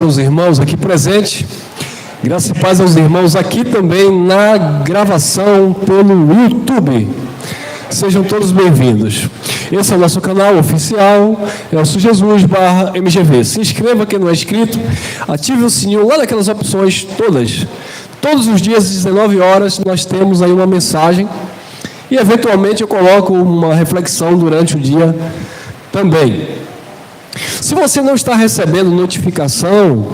Os irmãos aqui presentes, graças e paz aos irmãos aqui também na gravação pelo YouTube. Sejam todos bem-vindos. Esse é o nosso canal oficial, Elcio Jesus /MGV. Se inscreva quem não é inscrito, ative o sininho lá naquelas opções todas. Todos os dias, às 19 horas, nós temos aí uma mensagem e, eventualmente, eu coloco uma reflexão durante o dia também. Se você não está recebendo notificação,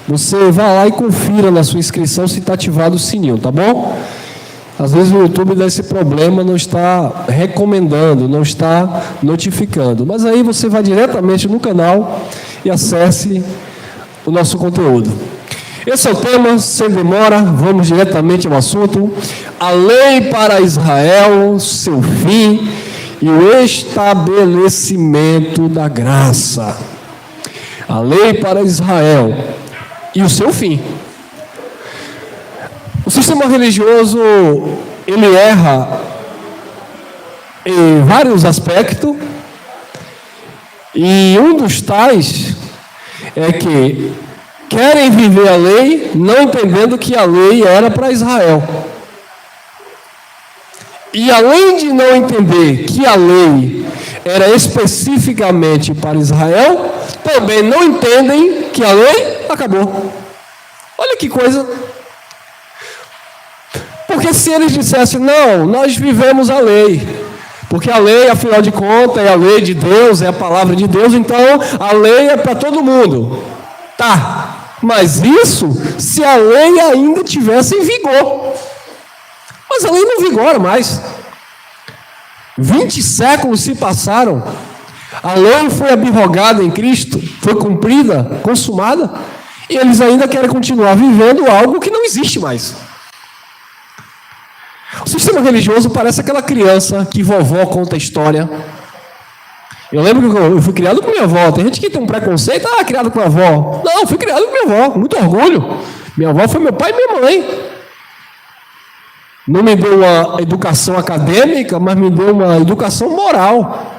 você vá lá e confira na sua inscrição se está ativado o sininho, tá bom? Às vezes o YouTube dá esse problema, não está recomendando, não está notificando. Mas aí você vai diretamente no canal e acesse o nosso conteúdo. Esse é o tema, sem demora, vamos diretamente ao assunto. A lei para Israel, seu fim e o estabelecimento da graça. A lei para Israel e o seu fim. O sistema religioso, ele erra em vários aspectos, e um dos tais é que querem viver a lei não entendendo que a lei era para Israel. E além de não entender que a lei era especificamente para Israel, também não entendem que a lei acabou. Olha que coisa. Porque se eles dissessem, não, nós vivemos a lei, porque a lei, afinal de contas, é a lei de Deus, é a palavra de Deus, então a lei é para todo mundo. Tá, mas isso se a lei ainda tivesse em vigor. Mas a lei não vigora mais. 20 séculos se passaram. A lei foi abrogada em Cristo, foi cumprida, consumada, e eles ainda querem continuar vivendo algo que não existe mais. O sistema religioso parece aquela criança que vovó conta a história. Eu lembro que eu fui criado com minha avó. Tem gente que tem um preconceito, criado com a avó. Não, eu fui criado com minha avó, com muito orgulho. Minha avó foi meu pai e minha mãe. Não me deu uma educação acadêmica, mas me deu uma educação moral.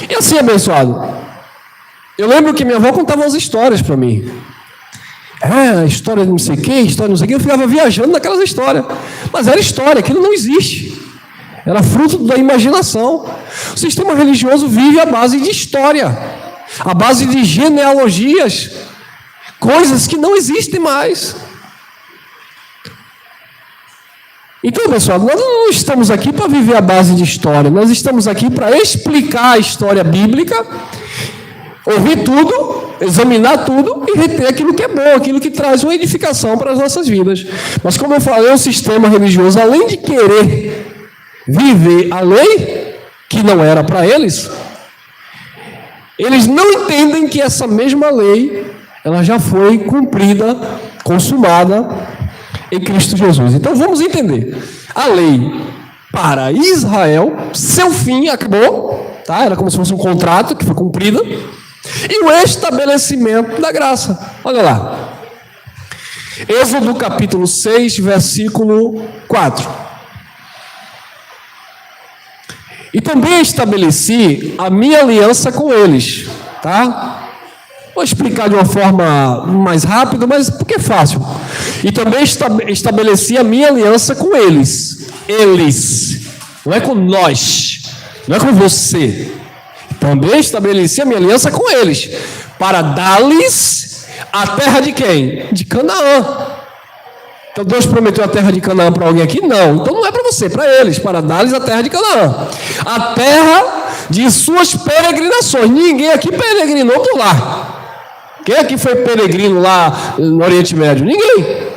E assim, abençoado, eu lembro que minha avó contava umas histórias para mim. História de não sei quem, história de não sei quem. Eu ficava viajando naquelas histórias. Mas era história, aquilo não existe. Era fruto da imaginação. O sistema religioso vive à base de história, à base de genealogias, coisas que não existem mais. Então, pessoal, nós não estamos aqui para viver à base de história, nós estamos aqui para explicar a história bíblica, ouvir tudo, examinar tudo e reter aquilo que é bom, aquilo que traz uma edificação para as nossas vidas. Mas, como eu falei, o sistema religioso, além de querer viver a lei, que não era para eles, eles não entendem que essa mesma lei, ela já foi cumprida, consumada em Cristo Jesus. Então vamos entender. A lei para Israel, seu fim acabou, tá? Era como se fosse um contrato que foi cumprido. E o estabelecimento da graça. Olha lá. Êxodo capítulo 6, versículo 4. E também estabeleci a minha aliança com eles, tá? Vou explicar de uma forma mais rápida, mas porque é fácil. E também estabeleci a minha aliança com eles. Eles. Não é com nós. Não é com você. Também estabeleci a minha aliança com eles. Para dar-lhes a terra de quem? De Canaã. Então Deus prometeu a terra de Canaã para alguém aqui? Não. Então não é para você, é para eles. Para dar-lhes a terra de Canaã. A terra de suas peregrinações. Ninguém aqui peregrinou por lá. Quem aqui foi peregrino lá no Oriente Médio? Ninguém.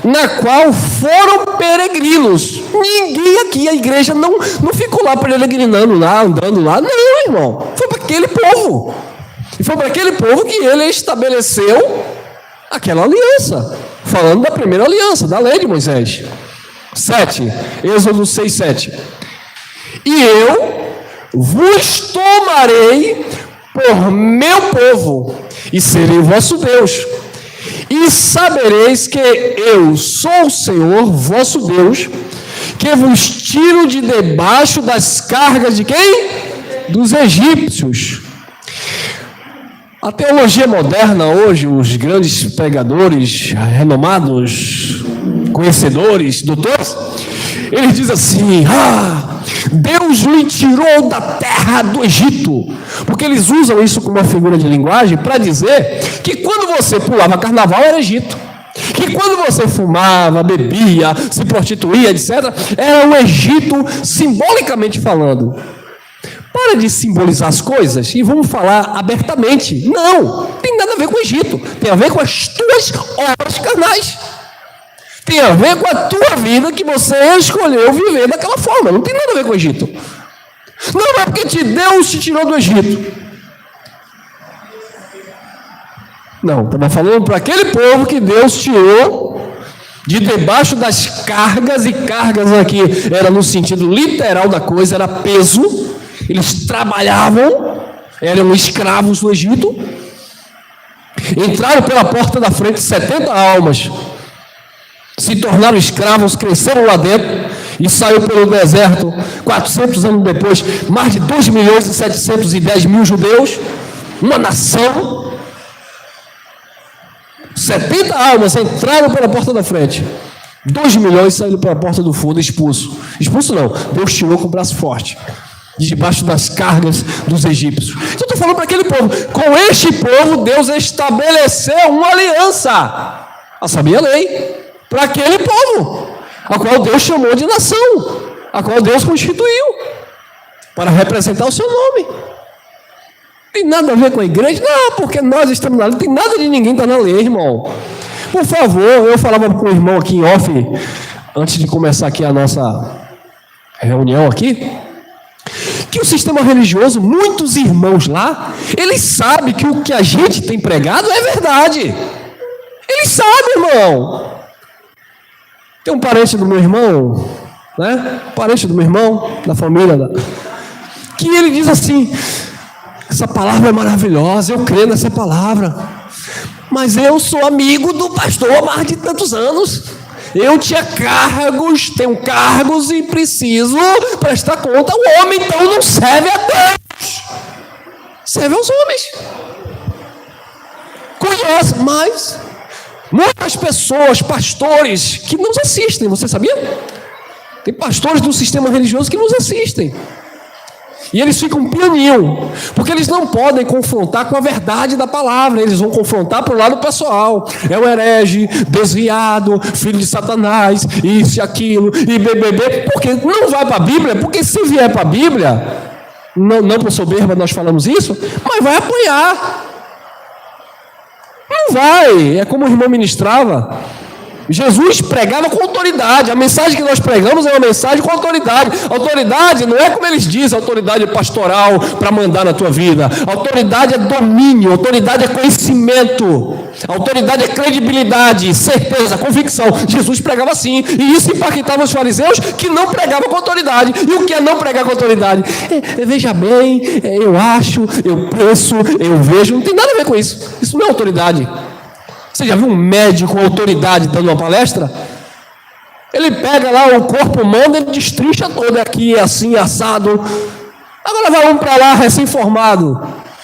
Na qual foram peregrinos. Ninguém aqui, a igreja não ficou lá peregrinando lá, andando lá. Não, irmão. Foi para aquele povo. E foi para aquele povo que ele estabeleceu aquela aliança. Falando da primeira aliança, da lei de Moisés. 7. Êxodo 6, 7. E eu vos tomarei por meu povo, e serei o vosso Deus, e sabereis que eu sou o Senhor, vosso Deus, que vos tiro de debaixo das cargas de quem? Dos egípcios. A teologia moderna hoje, os grandes pregadores, renomados, conhecedores, doutores, eles dizem assim: Deus lhe tirou da terra do Egito. Porque eles usam isso como uma figura de linguagem para dizer que quando você pulava carnaval era Egito. Que quando você fumava, bebia, se prostituía, etc., era o Egito simbolicamente falando. Para de simbolizar as coisas e vamos falar abertamente. Não tem nada a ver com o Egito. Tem a ver com as tuas obras carnais. Tem a ver com a tua vida que você escolheu viver daquela forma. Não tem nada a ver com o Egito. Não é porque Deus te tirou do Egito. Não, estava falando para aquele povo que Deus tirou de debaixo das cargas, e cargas aqui era no sentido literal da coisa, era peso. Eles trabalhavam, eram escravos no Egito. Entraram pela porta da frente 70 almas, se tornaram escravos, cresceram lá dentro e saiu pelo deserto. 400 anos depois, mais de 2.710.000 judeus, uma nação. 70 almas entraram pela porta da frente, 2 milhões saíram pela porta do fundo, expulso não, Deus tirou com o braço forte de debaixo das cargas dos egípcios. Então eu estou falando para aquele povo. Com este povo Deus estabeleceu uma aliança, a saber, a lei, para aquele povo, a qual Deus chamou de nação, a qual Deus constituiu para representar o seu nome. Tem nada a ver com a igreja? Não, porque nós estamos na lei. Não tem nada de ninguém estar na lei, irmão. Por favor, eu falava com o irmão aqui em off, antes de começar aqui a nossa reunião aqui, que o sistema religioso, muitos irmãos lá, eles sabem que o que a gente tem pregado é verdade. Eles sabem, irmão. Tem um parente do meu irmão, né? Parente do meu irmão, da família, que ele diz assim: essa palavra é maravilhosa, eu creio nessa palavra, mas eu sou amigo do pastor há mais de tantos anos. Eu tinha cargos, tenho cargos e preciso prestar conta. O homem então não serve a Deus, serve aos homens. Conhece, mas muitas pessoas, pastores, que nos assistem, você sabia? Tem pastores do sistema religioso que nos assistem. E eles ficam pianinho, porque eles não podem confrontar com a verdade da palavra. Eles vão confrontar para o lado pessoal. É o herege, desviado, filho de Satanás, isso e aquilo, e BBB. Porque não vai para a Bíblia, porque se vier para a Bíblia, não por soberba nós falamos isso, mas vai apanhar. Não vai, é como o irmão ministrava. Jesus pregava com autoridade. A mensagem que nós pregamos é uma mensagem com autoridade. Autoridade não é como eles dizem, autoridade pastoral para mandar na tua vida. Autoridade é domínio, autoridade é conhecimento, autoridade é credibilidade, certeza, convicção. Jesus pregava assim, e isso impactava os fariseus que não pregavam com autoridade. E o que é não pregar com autoridade? Veja bem, eu acho, eu penso, eu vejo. Não tem nada a ver com isso. Isso não é autoridade. Você já viu um médico com autoridade dando uma palestra? Ele pega lá o corpo humano, ele destrincha todo, aqui, assim, assado. Agora vai um para lá, recém-formado,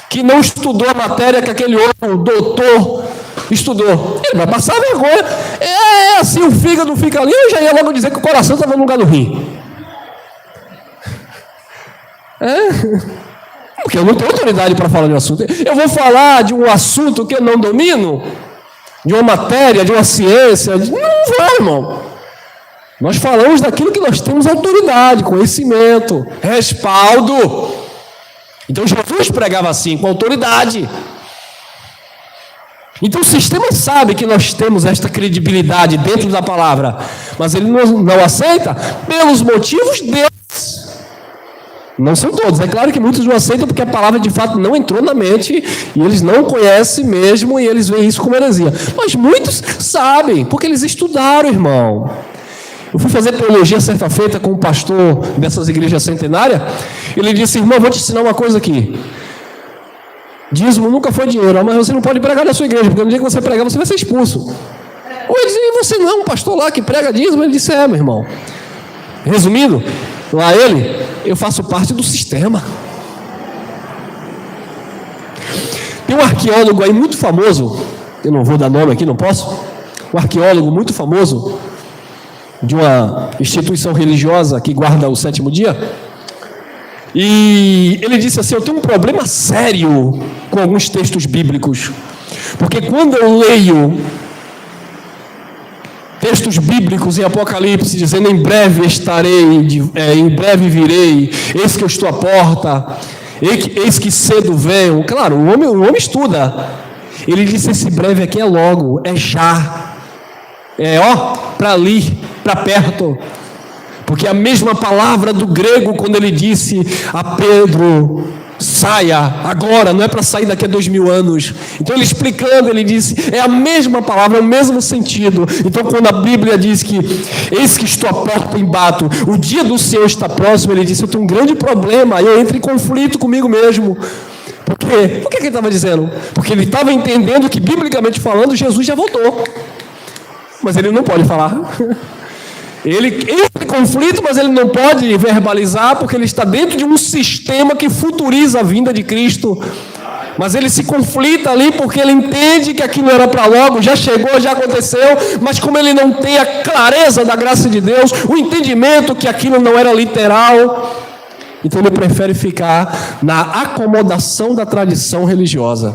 que não estudou a matéria que aquele outro doutor estudou. Ele vai passar vergonha. É assim, o fígado fica ali, eu já ia logo dizer que o coração estava no lugar do rim. Porque eu não tenho autoridade para falar de um assunto. Eu vou falar de um assunto que eu não domino, de uma matéria, de uma ciência. Não vai, irmão. Nós falamos daquilo que nós temos autoridade, conhecimento, respaldo. Então Jesus pregava assim, com autoridade. Então o sistema sabe que nós temos esta credibilidade dentro da palavra, mas ele não aceita pelos motivos deles. Não são todos, é claro que muitos não aceitam porque a palavra de fato não entrou na mente e eles não conhecem mesmo e eles veem isso como heresia. Mas muitos sabem, porque eles estudaram, irmão. Eu fui fazer teologia certa feita com um pastor dessas igrejas centenárias. Ele disse: irmão, vou te ensinar uma coisa aqui. Dízimo nunca foi dinheiro, mas você não pode pregar na sua igreja, porque no dia que você pregar você vai ser expulso. Ou ele disse: você não é um pastor lá que prega dízimo? Ele disse: meu irmão. Resumindo, lá eu faço parte do sistema. Tem um arqueólogo aí muito famoso, eu não vou dar nome aqui, não posso? Um arqueólogo muito famoso, de uma instituição religiosa que guarda o sétimo dia. E ele disse assim: eu tenho um problema sério com alguns textos bíblicos, porque quando eu leio textos bíblicos em Apocalipse dizendo em breve estarei, em breve virei, eis que eu estou à porta, eis que cedo venho. Claro, o homem estuda. Ele disse: esse breve aqui é logo, é já, para ali, para perto. Porque a mesma palavra do grego, quando ele disse a Pedro: saia agora, não é para sair daqui a 2000 anos. Então ele explicando, ele disse, é a mesma palavra, é o mesmo sentido. Então quando a Bíblia diz que eis que estou à porta e bato, o dia do Senhor está próximo, ele disse: eu tenho um grande problema, eu entro em conflito comigo mesmo. Por quê? Por que ele estava dizendo? Porque ele estava entendendo que, biblicamente falando, Jesus já voltou, mas ele não pode falar. Ele entra em conflito, mas ele não pode verbalizar, porque ele está dentro de um sistema que futuriza a vinda de Cristo. Mas ele se conflita ali, porque ele entende que aquilo era para logo, já chegou, já aconteceu, mas como ele não tem a clareza da graça de Deus, o entendimento que aquilo não era literal, então ele prefere ficar na acomodação da tradição religiosa.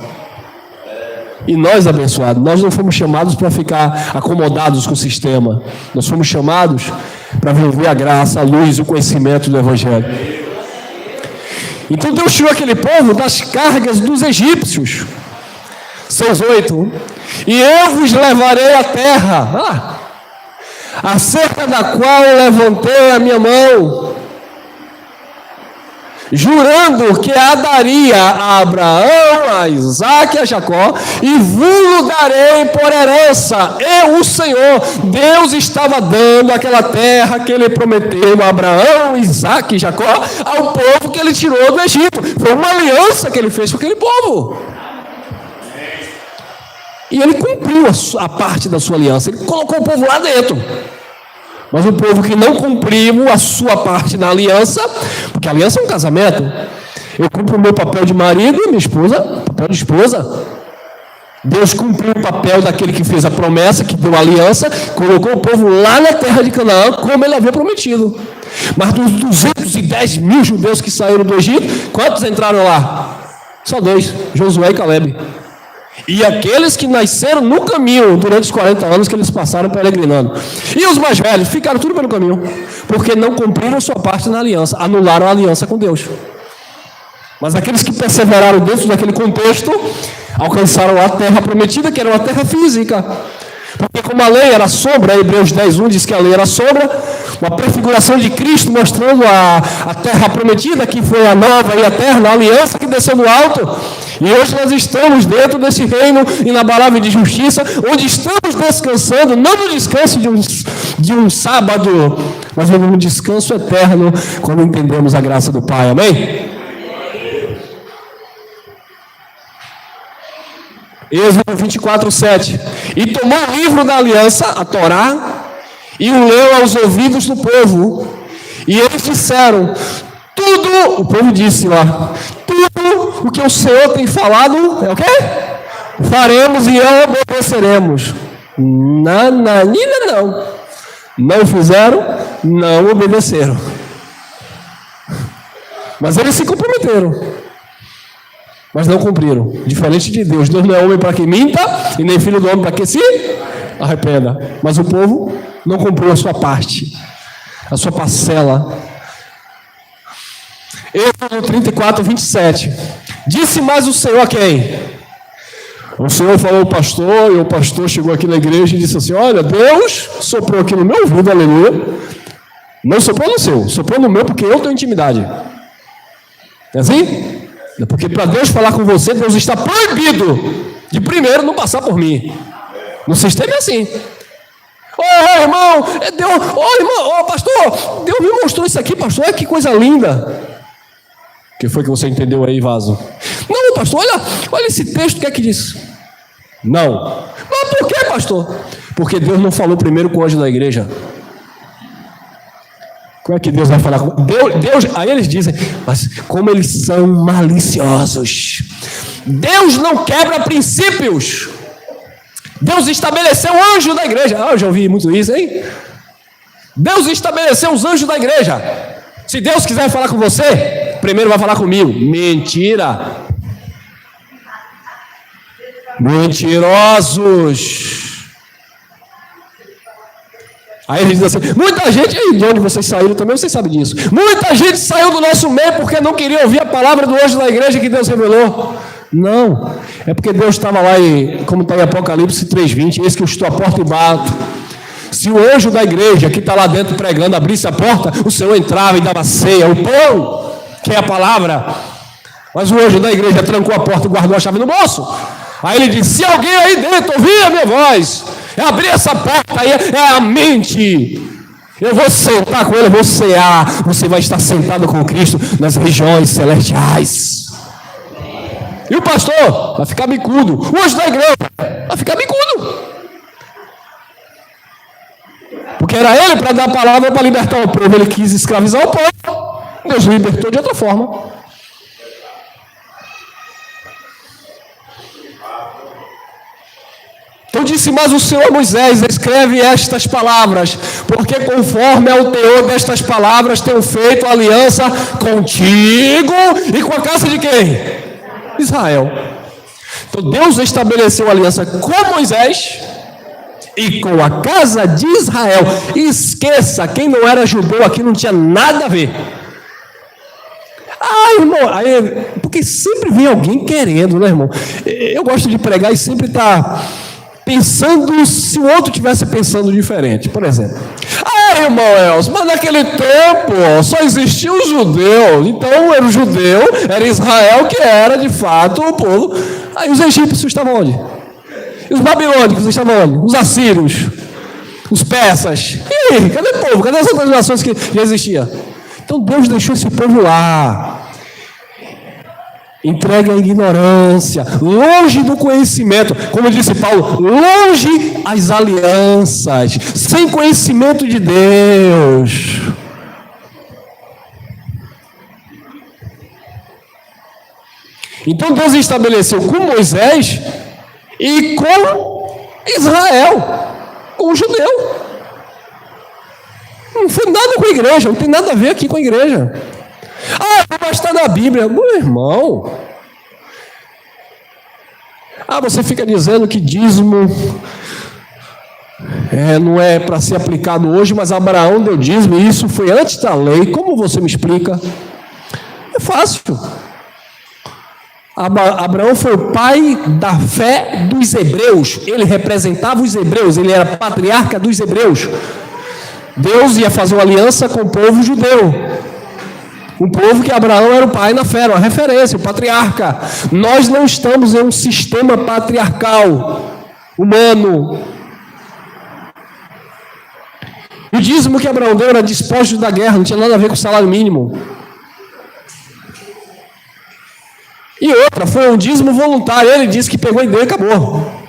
E nós, abençoados, nós não fomos chamados para ficar acomodados com o sistema. Nós fomos chamados para viver a graça, a luz e o conhecimento do Evangelho. Então Deus tirou aquele povo das cargas dos egípcios. 6:8. E eu vos levarei à terra, acerca da qual levantei a minha mão, jurando que a daria a Abraão, a Isaque e a Jacó, e vos darei por herança. Eu, o Senhor, Deus estava dando aquela terra que ele prometeu a Abraão, Isaque e Jacó, ao povo que ele tirou do Egito. Foi uma aliança que ele fez com aquele povo. E ele cumpriu a parte da sua aliança, ele colocou o povo lá dentro. Mas o povo que não cumpriu a sua parte na aliança, porque a aliança é um casamento, eu cumpro o meu papel de marido e minha esposa, papel de esposa. Deus cumpriu o papel daquele que fez a promessa, que deu a aliança, colocou o povo lá na terra de Canaã, como ele havia prometido. Mas dos 210 mil judeus que saíram do Egito, quantos entraram lá? Só 2, Josué e Calebe. E aqueles que nasceram no caminho durante os 40 anos que eles passaram peregrinando. E os mais velhos ficaram tudo pelo caminho, porque não cumpriram a sua parte na aliança, anularam a aliança com Deus. Mas aqueles que perseveraram dentro daquele contexto, alcançaram a terra prometida, que era uma terra física. Porque como a lei era sombra, Hebreus 10:1 diz que a lei era sombra, uma prefiguração de Cristo mostrando a terra prometida, que foi a nova e eterna aliança que desceu do alto. E hoje nós estamos dentro desse reino inabalável de justiça, onde estamos descansando, não no descanso de um sábado, mas no descanso eterno, quando entendemos a graça do Pai. Amém? Êxodo 24:7. E tomou o livro da aliança, a Torá, e o leu aos ouvidos do povo. E eles disseram: tudo, o povo disse lá, tudo o que o Senhor tem falado, é o quê? Faremos e obedeceremos. Nananina não. Não fizeram, não obedeceram. Mas eles se comprometeram, mas não cumpriram. Diferente de Deus. Deus não é homem para que minta, e nem filho do homem para que se arrependa. Mas o povo não cumpriu a sua parte, a sua parcela. Êxodo 34:27. Disse mais o Senhor a quem? O Senhor falou ao pastor, e o pastor chegou aqui na igreja e disse assim: olha, Deus soprou aqui no meu ouvido, aleluia. Não soprou no seu, soprou no meu, porque eu tenho intimidade. É assim? Porque para Deus falar com você, Deus está proibido de primeiro não passar por mim. No sistema é assim. Irmão, irmão, pastor, Deus me mostrou isso aqui, pastor, olha que coisa linda. O que foi que você entendeu aí, vaso? Não, pastor, olha esse texto, o que é que diz? Não. Mas por que, pastor? Porque Deus não falou primeiro com o anjo da igreja. Como é que Deus vai falar com Deus? Aí eles dizem, mas como eles são maliciosos. Deus não quebra princípios. Deus estabeleceu o anjo da igreja. Eu já ouvi muito isso, hein? Deus estabeleceu os anjos da igreja. Se Deus quiser falar com você, primeiro vai falar comigo. Mentira. Mentirosos. Aí ele diz assim, muita gente, aí de onde vocês saíram também, vocês sabem disso. Muita gente saiu do nosso meio porque não queria ouvir a palavra do anjo da igreja que Deus revelou. Não, é porque Deus estava lá, como está em Apocalipse 3:20, eis que eu estou à porta e bato. Se o anjo da igreja que está lá dentro pregando abrisse a porta, o Senhor entrava e dava ceia, o pão, que é a palavra. Mas o anjo da igreja trancou a porta e guardou a chave no bolso. Aí ele disse, se alguém aí dentro ouvir a minha voz, abrir essa porta aí, é a mente. Eu vou sentar com ele, eu vou cear. Você vai estar sentado com Cristo nas regiões celestiais. E o pastor vai ficar bicudo. O anjo da igreja vai ficar bicudo. Porque era ele para dar a palavra para libertar o povo. Ele quis escravizar o povo. Deus o libertou de outra forma. Então disse, mas o Senhor Moisés, escreve estas palavras, porque conforme ao teor destas palavras tenho feito aliança contigo e com a casa de quem? Israel. Então Deus estabeleceu aliança com Moisés e com a casa de Israel. Esqueça, quem não era judeu aqui não tinha nada a ver. Ah, irmão, aí, porque sempre vem alguém querendo, né, irmão? Eu gosto de pregar e sempre está pensando se o outro estivesse pensando diferente. Por exemplo, irmão Elcio, mas naquele tempo só existia o judeu. Então era o judeu, era Israel que era de fato o povo. Aí os egípcios estavam onde? E os babilônicos estavam onde? Os assírios, os persas. E aí, cadê o povo? Cadê as outras nações que já existiam? Então Deus deixou esse povo lá, entregue à ignorância, longe do conhecimento, como disse Paulo, longe as alianças, sem conhecimento de Deus. Então Deus estabeleceu com Moisés e com Israel, com o judeu. Não foi nada com a igreja, não tem nada a ver aqui com a igreja. Mas está na Bíblia. Meu irmão, você fica dizendo que dízimo não é para ser aplicado hoje, mas Abraão deu dízimo e isso foi antes da lei. Como você me explica? É fácil. Abraão foi o pai da fé dos hebreus. Ele representava os hebreus, ele era patriarca dos hebreus. Deus ia fazer uma aliança com o povo judeu. O povo que Abraão era o pai na fé, uma referência, o patriarca. Nós não estamos em um sistema patriarcal, humano. O dízimo que Abraão deu era despojos da guerra, não tinha nada a ver com o salário mínimo. E outra, foi um dízimo voluntário, ele disse que pegou e deu e acabou.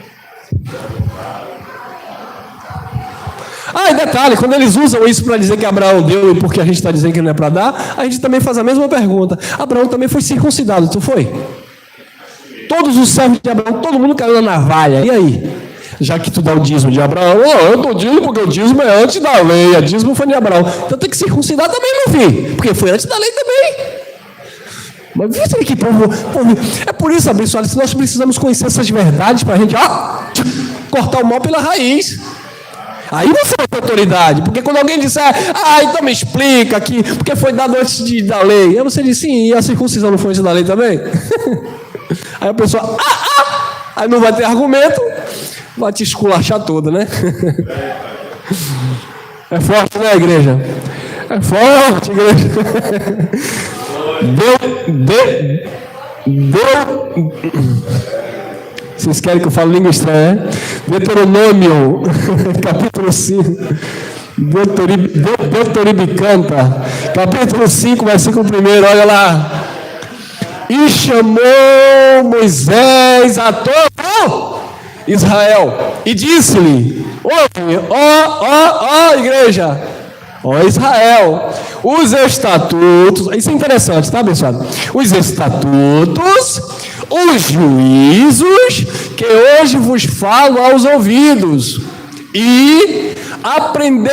E detalhe, quando eles usam isso para dizer que Abraão deu e porque a gente está dizendo que não é para dar, a gente também faz a mesma pergunta. Abraão também foi circuncidado, tu foi? Todos os servos de Abraão, todo mundo caiu na navalha, e aí? Já que tu dá o dízimo de Abraão, eu dou dízimo porque o dízimo é antes da lei, o dízimo foi de Abraão. Então tem que circuncidar também, meu filho, porque foi antes da lei também. Mas viu que povo, é por isso, abençoado, nós precisamos conhecer essas verdades para a gente cortar o mal pela raiz. Aí você vai ter autoridade, porque quando alguém disser, então me explica aqui, porque foi dado antes da lei. Aí você diz, sim, e a circuncisão não foi antes da lei também? Aí a pessoa, aí não vai ter argumento, vai te esculachar toda, né? É forte, né, igreja? É forte, igreja. Vocês querem que eu fale língua estranha, né? Deuteronômio, capítulo 5. Deuteribicanta, capítulo 5, versículo 1, olha lá. E chamou Moisés a todo Israel e disse-lhe: ó igreja, ó Israel, os estatutos, isso é interessante, tá, abençoado? Os estatutos, os juízos que hoje vos falo aos ouvidos, e aprendê-los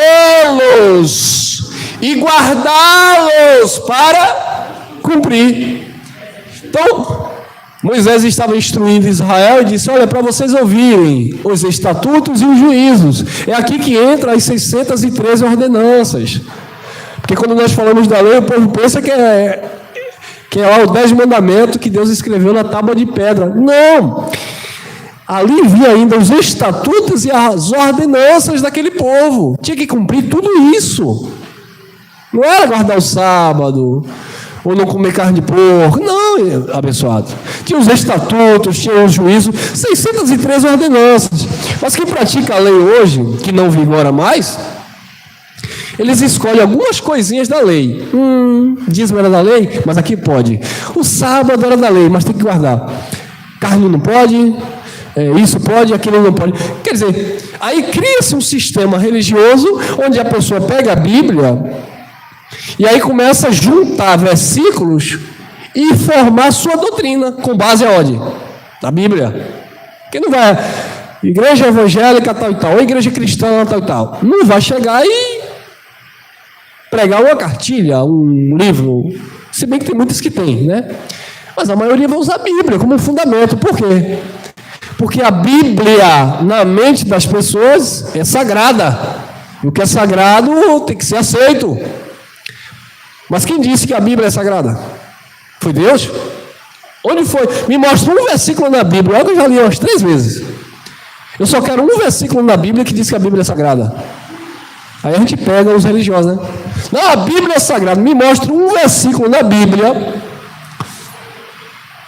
e guardá-los para cumprir. Então, Moisés estava instruindo Israel e disse: olha, para vocês ouvirem os estatutos e os juízos. É aqui que entra as 613 ordenanças. Porque quando nós falamos da lei, o povo pensa que é lá o 10 mandamentos que Deus escreveu na tábua de pedra. Não! Ali havia ainda os estatutos e as ordenanças daquele povo. Tinha que cumprir tudo isso. Não era guardar o sábado, ou não comer carne de porco. Não, abençoado. Tinha os estatutos, tinha os juízos, 613 ordenanças. Mas quem pratica a lei hoje, que não vigora mais, eles escolhem algumas coisinhas da lei. Dízimo era da lei, mas aqui pode. O sábado era da lei, mas tem que guardar. Carne não pode, isso pode, aquilo não pode. Quer dizer, aí cria-se um sistema religioso onde a pessoa pega a Bíblia e aí começa a juntar versículos e formar sua doutrina com base aonde? Na Bíblia. Quem não vai, igreja evangélica tal e tal, ou igreja cristã tal e tal, não vai chegar e pregar uma cartilha, um livro, se bem que tem muitos que tem, né? Mas a maioria vai usar a Bíblia como fundamento. Por quê? Porque a Bíblia, na mente das pessoas, é sagrada. E o que é sagrado tem que ser aceito. Mas quem disse que a Bíblia é sagrada? Foi Deus? Onde foi? Me mostra um versículo na Bíblia. Olha que eu já li umas 3 vezes. Eu só quero um versículo na Bíblia que diz que a Bíblia é sagrada. Aí a gente pega os religiosos, né? Não, a Bíblia é sagrada. Me mostra um versículo na Bíblia.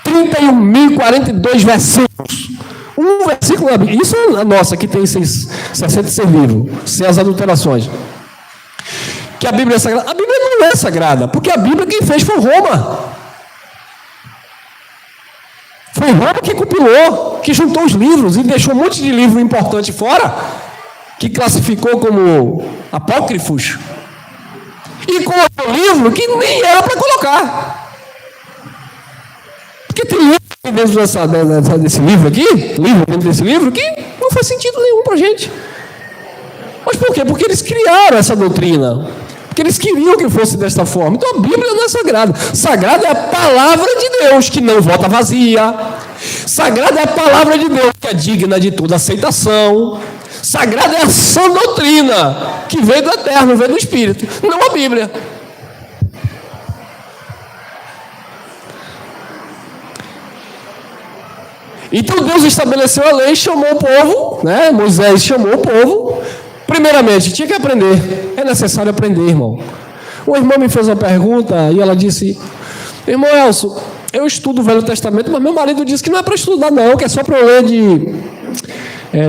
31.042 versículos. Um versículo na Bíblia. Isso é a nossa, que tem 66 livros, sem as adulterações. Que a Bíblia é sagrada. A Bíblia não é sagrada, porque a Bíblia quem fez foi Roma. Foi Roma que compilou, que juntou os livros e deixou um monte de livro importante fora, que classificou como apócrifos, e colocou livro que nem era para colocar. Porque tem livro dentro desse livro aqui, que não faz sentido nenhum para a gente. Mas por quê? Porque eles criaram essa doutrina. Porque eles queriam que fosse desta forma. Então a Bíblia não é sagrada. Sagrada é a palavra de Deus, que não volta vazia. Sagrada é a palavra de Deus, que é digna de toda aceitação. Sagrada é a sã doutrina, que veio do Eterno, veio do Espírito, não a Bíblia. Então Deus estabeleceu a lei, chamou o povo, né? Moisés chamou o povo. Primeiramente, tinha que aprender. É necessário aprender, irmão. Uma irmã me fez uma pergunta e ela disse: irmão Elcio, eu estudo o Velho Testamento, mas meu marido disse que não é para estudar não, que é só para eu ler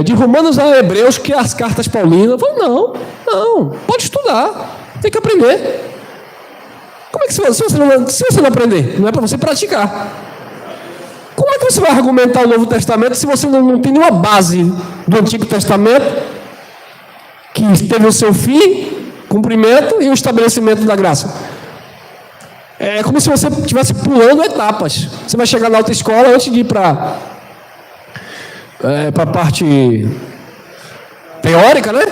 de Romanos a Hebreus, que é as cartas paulinas. Eu falei: não, pode estudar, tem que aprender. Como é que se você não aprender? Não é para você praticar. Como é que você vai argumentar o Novo Testamento se você não tem nenhuma base do Antigo Testamento, que teve o seu fim, cumprimento e o estabelecimento da graça? É como se você estivesse pulando etapas. Você vai chegar na autoescola antes de ir para a parte teórica, né?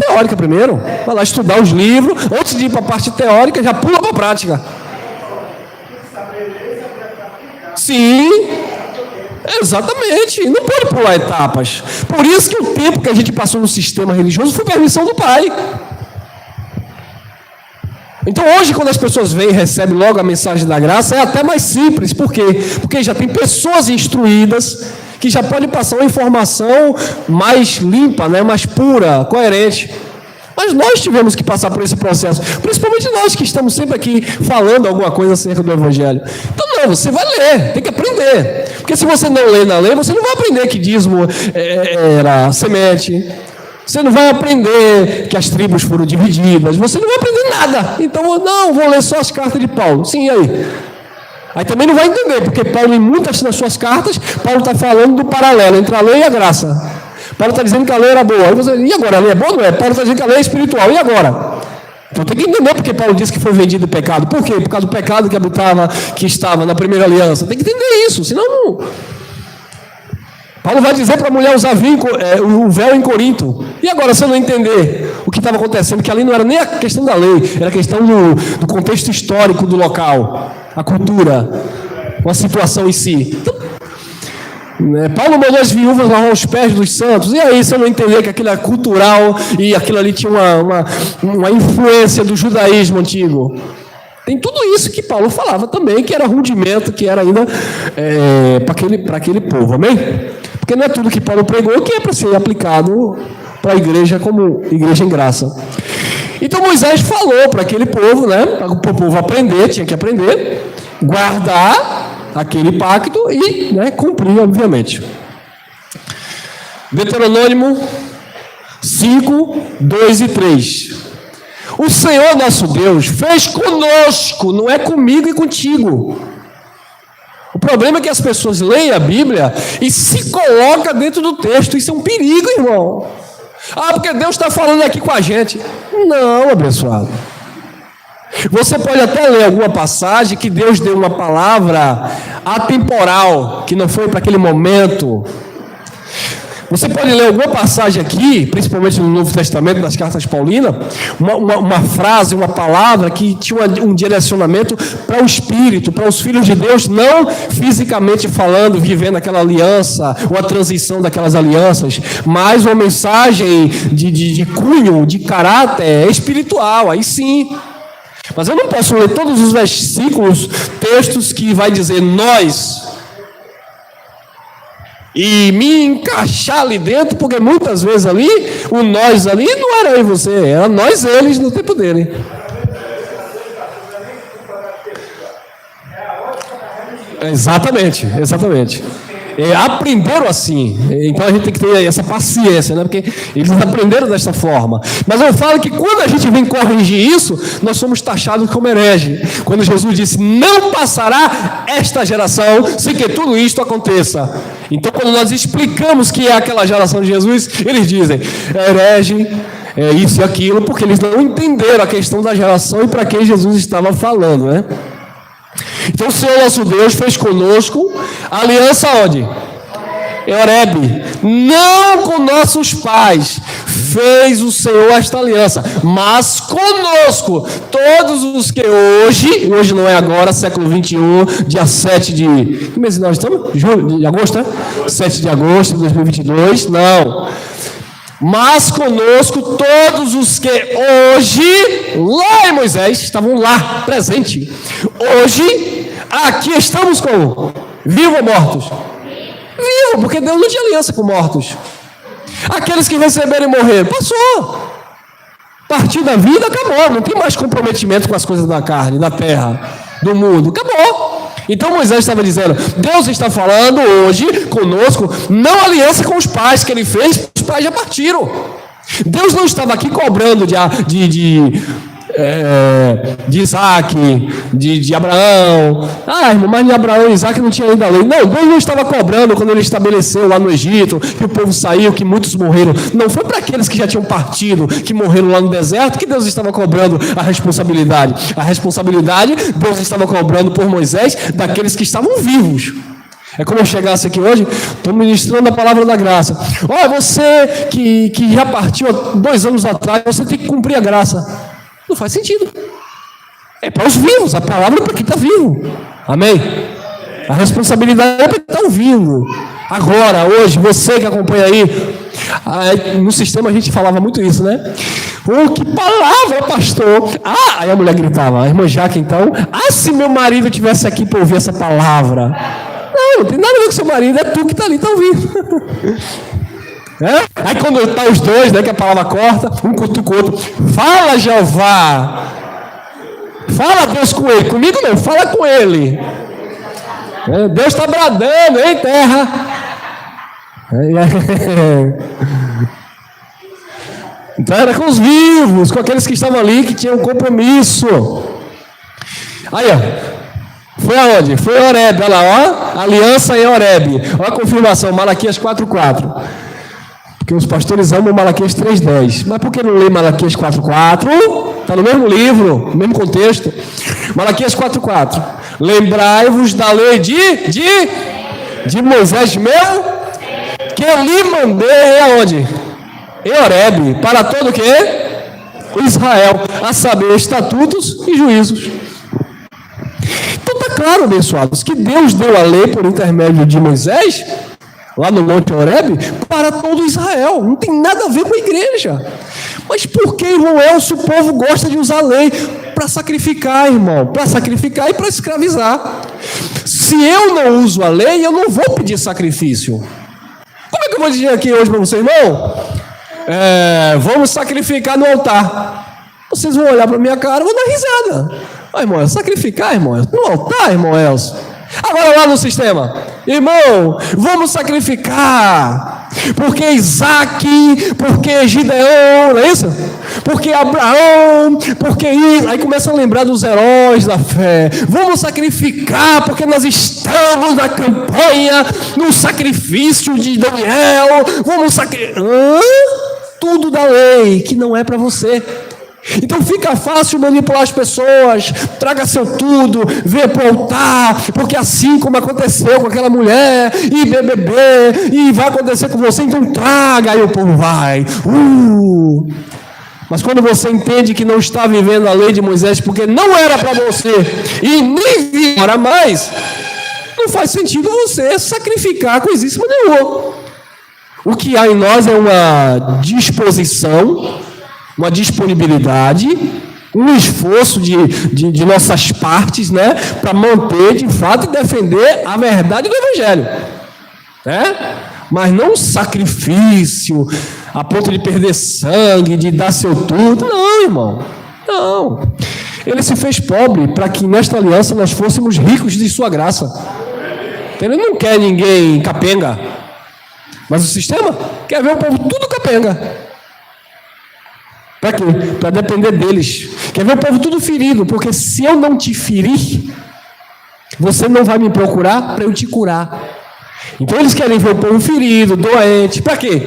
Teórica primeiro. Vai lá estudar os livros. Antes de ir para a parte teórica, já pula para a prática. Sim, exatamente. Não pode pular etapas. Por isso que o tempo que a gente passou no sistema religioso foi permissão do Pai. Então hoje, quando as pessoas vêm e recebem logo a mensagem da graça, é até mais simples. Por quê? Porque já tem pessoas instruídas que já podem passar uma informação mais limpa, né? Mais pura, coerente. Mas nós tivemos que passar por esse processo, principalmente nós que estamos sempre aqui falando alguma coisa acerca do Evangelho. Então não, você vai ler, tem que aprender. Porque se você não lê na lei, você não vai aprender que dízimo era semente. Você não vai aprender que as tribos foram divididas. Você não vai aprender nada. Então, não, vou ler só as cartas de Paulo. Sim, e aí? Aí também não vai entender, porque Paulo, em muitas das suas cartas, Paulo está falando do paralelo entre a lei e a graça. Paulo está dizendo que a lei era boa. Aí você, e agora? A lei é boa ou não é? Paulo está dizendo que a lei é espiritual. E agora? Então tem que entender porque Paulo disse que foi vendido o pecado. Por quê? Por causa do pecado que estava na primeira aliança. Tem que entender isso, senão não. Paulo vai dizer para a mulher usar o véu em Corinto. E agora, se eu não entender o que estava acontecendo, que ali não era nem a questão da lei, era a questão do contexto histórico do local, a cultura, a situação em si. Então, Paulo mandou as viúvas lavar os pés dos santos. E aí, se eu não entender que aquilo é cultural e aquilo ali tinha uma influência do judaísmo antigo? Tem tudo isso que Paulo falava também, que era rudimento, que era ainda para aquele povo, amém? Porque não é tudo que Paulo pregou que é para ser aplicado para a igreja como igreja em graça. Então Moisés falou para aquele povo, né? Para o povo aprender, tinha que aprender, guardar aquele pacto e, né, cumprir, obviamente. Deuteronômio 5, 2 e 3. O Senhor nosso Deus fez conosco, não é comigo e contigo. O problema é que as pessoas leem a Bíblia e se colocam dentro do texto. Isso é um perigo, irmão. Porque Deus está falando aqui com a gente. Não, abençoado. Você pode até ler alguma passagem que Deus deu uma palavra atemporal, que não foi para aquele momento. Você pode ler alguma passagem aqui, principalmente no Novo Testamento, nas cartas paulinas, uma frase, uma palavra que tinha um direcionamento para o Espírito, para os filhos de Deus, não fisicamente falando, vivendo aquela aliança, ou a transição daquelas alianças, mas uma mensagem de cunho, de caráter espiritual, aí sim. Mas eu não posso ler todos os versículos, textos que vai dizer nós, e me encaixar ali dentro, porque muitas vezes ali, o nós ali não era eu e você, era nós eles no tempo dele. Exatamente. Aprenderam assim, então a gente tem que ter essa paciência, né? Porque eles aprenderam dessa forma. Mas eu falo que quando a gente vem corrigir isso, nós somos taxados como herege. Quando Jesus disse, não passará esta geração sem que tudo isto aconteça. Então quando nós explicamos que é aquela geração de Jesus, eles dizem, herege, é isso e aquilo, porque eles não entenderam a questão da geração e para quem Jesus estava falando, né? Então o Senhor nosso Deus fez conosco aliança onde? Em Horebe. Não com nossos pais fez o Senhor esta aliança, mas conosco, todos os que hoje não é agora, século 21, dia 7 de... Que mês nós estamos? De agosto, né? 7 de agosto de 2022, não. Mas conosco todos os que hoje, lá em Moisés, estavam lá, presente. Hoje, aqui estamos como? Vivos ou mortos? Vivos, porque Deus não tinha aliança com mortos. Aqueles que receberam e morreram, passou. Partiu da vida, acabou. Não tem mais comprometimento com as coisas da carne, da terra, do mundo. Acabou. Então Moisés estava dizendo, Deus está falando hoje conosco, não aliança com os pais que ele fez, os pais já partiram. Deus não estava aqui cobrando de Isaac, de Abraão. Irmão, mas de Abraão e Isaac não tinha ainda a lei. Não, Deus não estava cobrando quando ele estabeleceu lá no Egito, que o povo saiu, que muitos morreram. Não foi para aqueles que já tinham partido, que morreram lá no deserto, que Deus estava cobrando a responsabilidade. A responsabilidade Deus estava cobrando por Moisés daqueles que estavam vivos. É como eu chegasse aqui hoje, estou ministrando a palavra da graça. Você que já partiu há 2 anos atrás, você tem que cumprir a graça. Não faz sentido. É para os vivos, a palavra é para quem está vivo. Amém? A responsabilidade é para quem está ouvindo. Agora, hoje, você que acompanha aí, no sistema a gente falava muito isso, né? Que palavra, pastor! Aí a mulher gritava, a irmã Jaque então, se meu marido estivesse aqui para ouvir essa palavra. Não tem nada a ver com seu marido, é tu que está ali, está ouvindo. Aí quando está os dois, né, que a palavra corta, um cutuca o outro, fala Jeová, fala Deus com ele, comigo não, fala com ele. Deus está bradando, hein, terra? Então era com os vivos, com aqueles que estavam ali, que tinham um compromisso. Aí, foi aonde? Foi em Horebe, olha lá, aliança em Horebe. Olha a confirmação, Malaquias 4:4. Porque os pastores amam Malaquias 3,10. Mas por que não lê Malaquias 4,4? Está no mesmo livro, no mesmo contexto. Malaquias 4,4. Lembrai-vos da lei de Moisés, meu, que eu lhe mandei aonde? Em Horebe, para todo o quê? O Israel, a saber, estatutos e juízos. Então está claro, abençoados, que Deus deu a lei por intermédio de Moisés, lá no Monte Horebe, para todo Israel. Não tem nada a ver com a igreja. Mas por que, irmão Elcio, o povo gosta de usar a lei? Para sacrificar, irmão. Para sacrificar e para escravizar. Se eu não uso a lei, eu não vou pedir sacrifício. Como é que eu vou dizer aqui hoje para vocês, irmão? Vamos sacrificar no altar. Vocês vão olhar para a minha cara e vão dar risada. Irmão, sacrificar, irmão, no altar, irmão Elcio. Agora lá no sistema, irmão, vamos sacrificar, porque Isaac, porque Gideão, não é isso? Porque Abraão, porque isso. Aí começam a lembrar dos heróis da fé. Vamos sacrificar, porque nós estamos na campanha, no sacrifício de Daniel. Vamos sacrificar. Tudo da lei, que não é para você. Então fica fácil manipular as pessoas, traga seu tudo, vê para o altar, porque assim como aconteceu com aquela mulher, e BBB, e vai acontecer com você, então traga, aí o povo vai. Mas quando você entende que não está vivendo a lei de Moisés, porque não era para você, e nem vira mais, não faz sentido você sacrificar coisíssima nenhuma. O que há em nós é uma disposição, uma disponibilidade, um esforço de nossas partes, né, para manter, de fato, e defender a verdade do Evangelho, né? Mas não um sacrifício a ponto de perder sangue, de dar seu tudo. Não, irmão, não. Ele se fez pobre para que nesta aliança nós fôssemos ricos de sua graça. Ele não quer ninguém capenga, mas o sistema quer ver o povo tudo capenga. Para quê? Para depender deles. Quer ver o povo tudo ferido, porque se eu não te ferir, você não vai me procurar para eu te curar. Então eles querem ver o povo ferido, doente. Para quê?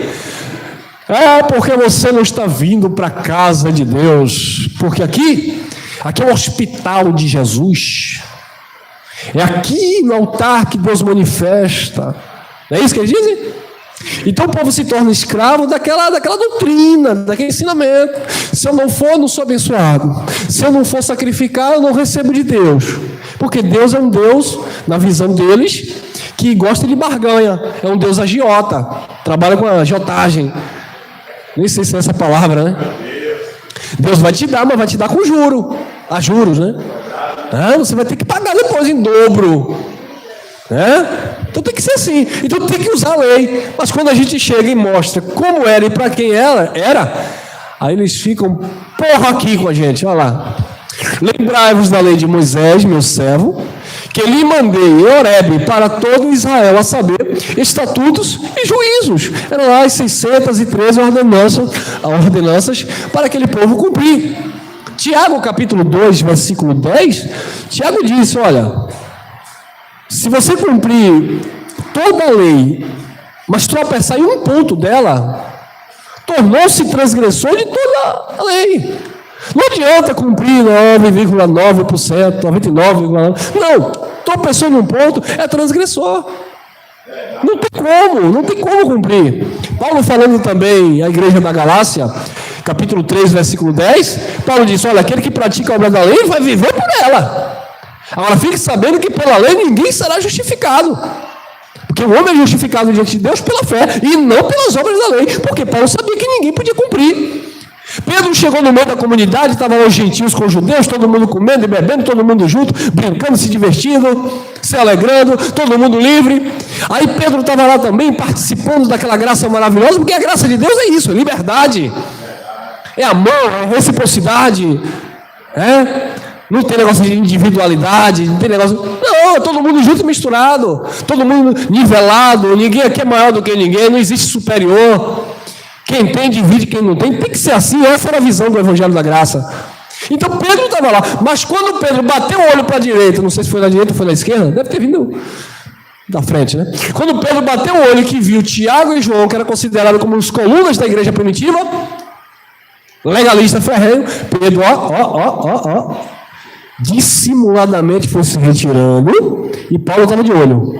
Porque você não está vindo para a casa de Deus. Porque aqui é o hospital de Jesus. É aqui no altar que Deus manifesta. Não é isso que eles dizem? Então o povo se torna escravo daquela doutrina, daquele ensinamento. Se eu não for, não sou abençoado. Se eu não for sacrificar, eu não recebo de Deus. Porque Deus é um Deus, na visão deles, que gosta de barganha. É um Deus agiota, trabalha com a agiotagem. Nem sei se é essa palavra, né? Deus vai te dar, mas vai te dar com juro. A juros, né? Você vai ter que pagar depois em dobro. Então tem que ser assim. Então tem que usar a lei. Mas quando a gente chega e mostra como era e para quem ela era, aí eles ficam aqui com a gente. Olha lá. Lembrai-vos da lei de Moisés, meu servo, que lhe mandei em Horebe para todo Israel, a saber, estatutos e juízos. Eram lá as 613 ordenanças para aquele povo cumprir. Tiago capítulo 2, versículo 10, Tiago disse, olha, se você cumprir toda a lei, mas tropeçar em um ponto dela, tornou-se transgressor de toda a lei. Não adianta cumprir 9,9%, 99,9%. Não, tropeçou em um ponto, é transgressor. Não tem como cumprir. Paulo falando também à igreja da Galácia, capítulo 3, versículo 10, Paulo diz, olha, aquele que pratica a obra da lei vai viver por ela. Agora fique sabendo que pela lei ninguém será justificado. Porque o homem é justificado diante de Deus pela fé e não pelas obras da lei. Porque Paulo sabia que ninguém podia cumprir. Pedro chegou no meio da comunidade, estavam os gentios com os judeus, todo mundo comendo e bebendo, todo mundo junto, brincando, se divertindo, se alegrando, todo mundo livre. Aí Pedro estava lá também participando daquela graça maravilhosa, porque a graça de Deus é isso, é liberdade, é amor, é reciprocidade, não tem negócio de individualidade, não tem negócio... Não, todo mundo junto e misturado, todo mundo nivelado, ninguém aqui é maior do que ninguém, não existe superior. Quem tem divide, quem não tem que ser assim. Essa era a visão do Evangelho da Graça. Então Pedro estava lá, mas quando Pedro bateu o olho para a direita, não sei se foi na direita ou foi na esquerda, deve ter vindo da frente, né? Quando Pedro bateu o olho que viu Tiago e João, que eram considerados como os colunas da igreja primitiva, legalista ferrenho, Pedro, dissimuladamente foi se retirando e Paulo estava de olho.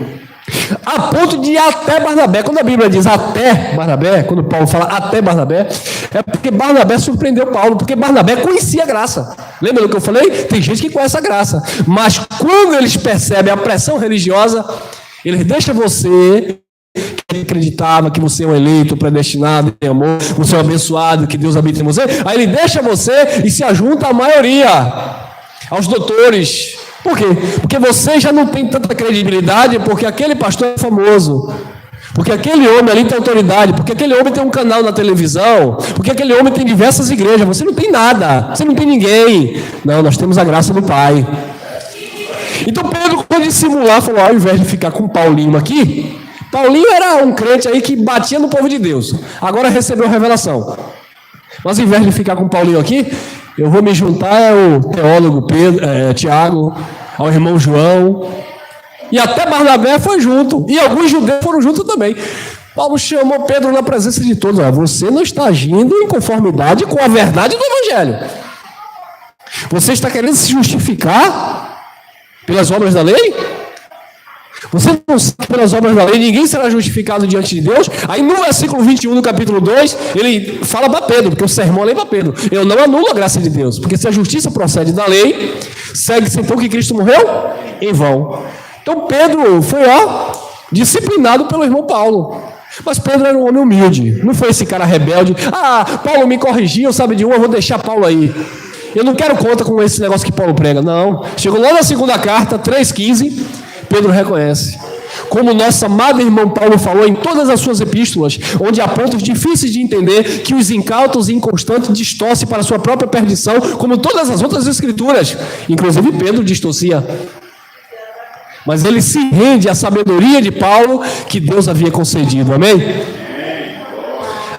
A ponto de até Barnabé, quando a Bíblia diz até Barnabé, quando Paulo fala até Barnabé, é porque Barnabé surpreendeu Paulo, porque Barnabé conhecia a graça. Lembra do que eu falei? Tem gente que conhece a graça, mas quando eles percebem a pressão religiosa, eles deixam você que acreditava que você é um eleito, predestinado em amor, você é um abençoado, que Deus habita em você, aí ele deixa você e se ajunta à maioria, aos doutores. Por quê? Porque você já não tem tanta credibilidade, porque aquele pastor é famoso, porque aquele homem ali tem autoridade, porque aquele homem tem um canal na televisão, porque aquele homem tem diversas igrejas. Você não tem nada, você não tem ninguém. Não, nós temos a graça do Pai. Então Pedro, quando dissimular, falou, ao invés de ficar com Paulinho aqui, Paulinho era um crente aí que batia no povo de Deus, agora recebeu a revelação. Mas ao invés de ficar com Paulinho aqui, eu vou me juntar ao teólogo Tiago, ao irmão João, e até Barnabé foi junto, e alguns judeus foram juntos também. Paulo chamou Pedro na presença de todos. Você não está agindo em conformidade com a verdade do Evangelho. Você está querendo se justificar pelas obras da lei? Você não sabe que pelas obras da lei ninguém será justificado diante de Deus? Aí no versículo 21 do capítulo 2, ele fala para Pedro, porque o sermão é para Pedro. Eu não anulo a graça de Deus, porque se a justiça procede da lei, segue-se então que Cristo morreu em vão. Então Pedro foi disciplinado pelo irmão Paulo. Mas Pedro era um homem humilde, não foi esse cara rebelde. Paulo me corrigiu, sabe de um, eu vou deixar Paulo aí. Eu não quero conta com esse negócio que Paulo prega, não. Chegou lá na segunda carta, 3,15, Pedro reconhece. Como nosso amado irmão Paulo falou em todas as suas epístolas, onde há pontos difíceis de entender, que os incautos e inconstantes distorcem para a sua própria perdição, como todas as outras escrituras. Inclusive Pedro distorcia. Mas ele se rende à sabedoria de Paulo que Deus havia concedido. Amém?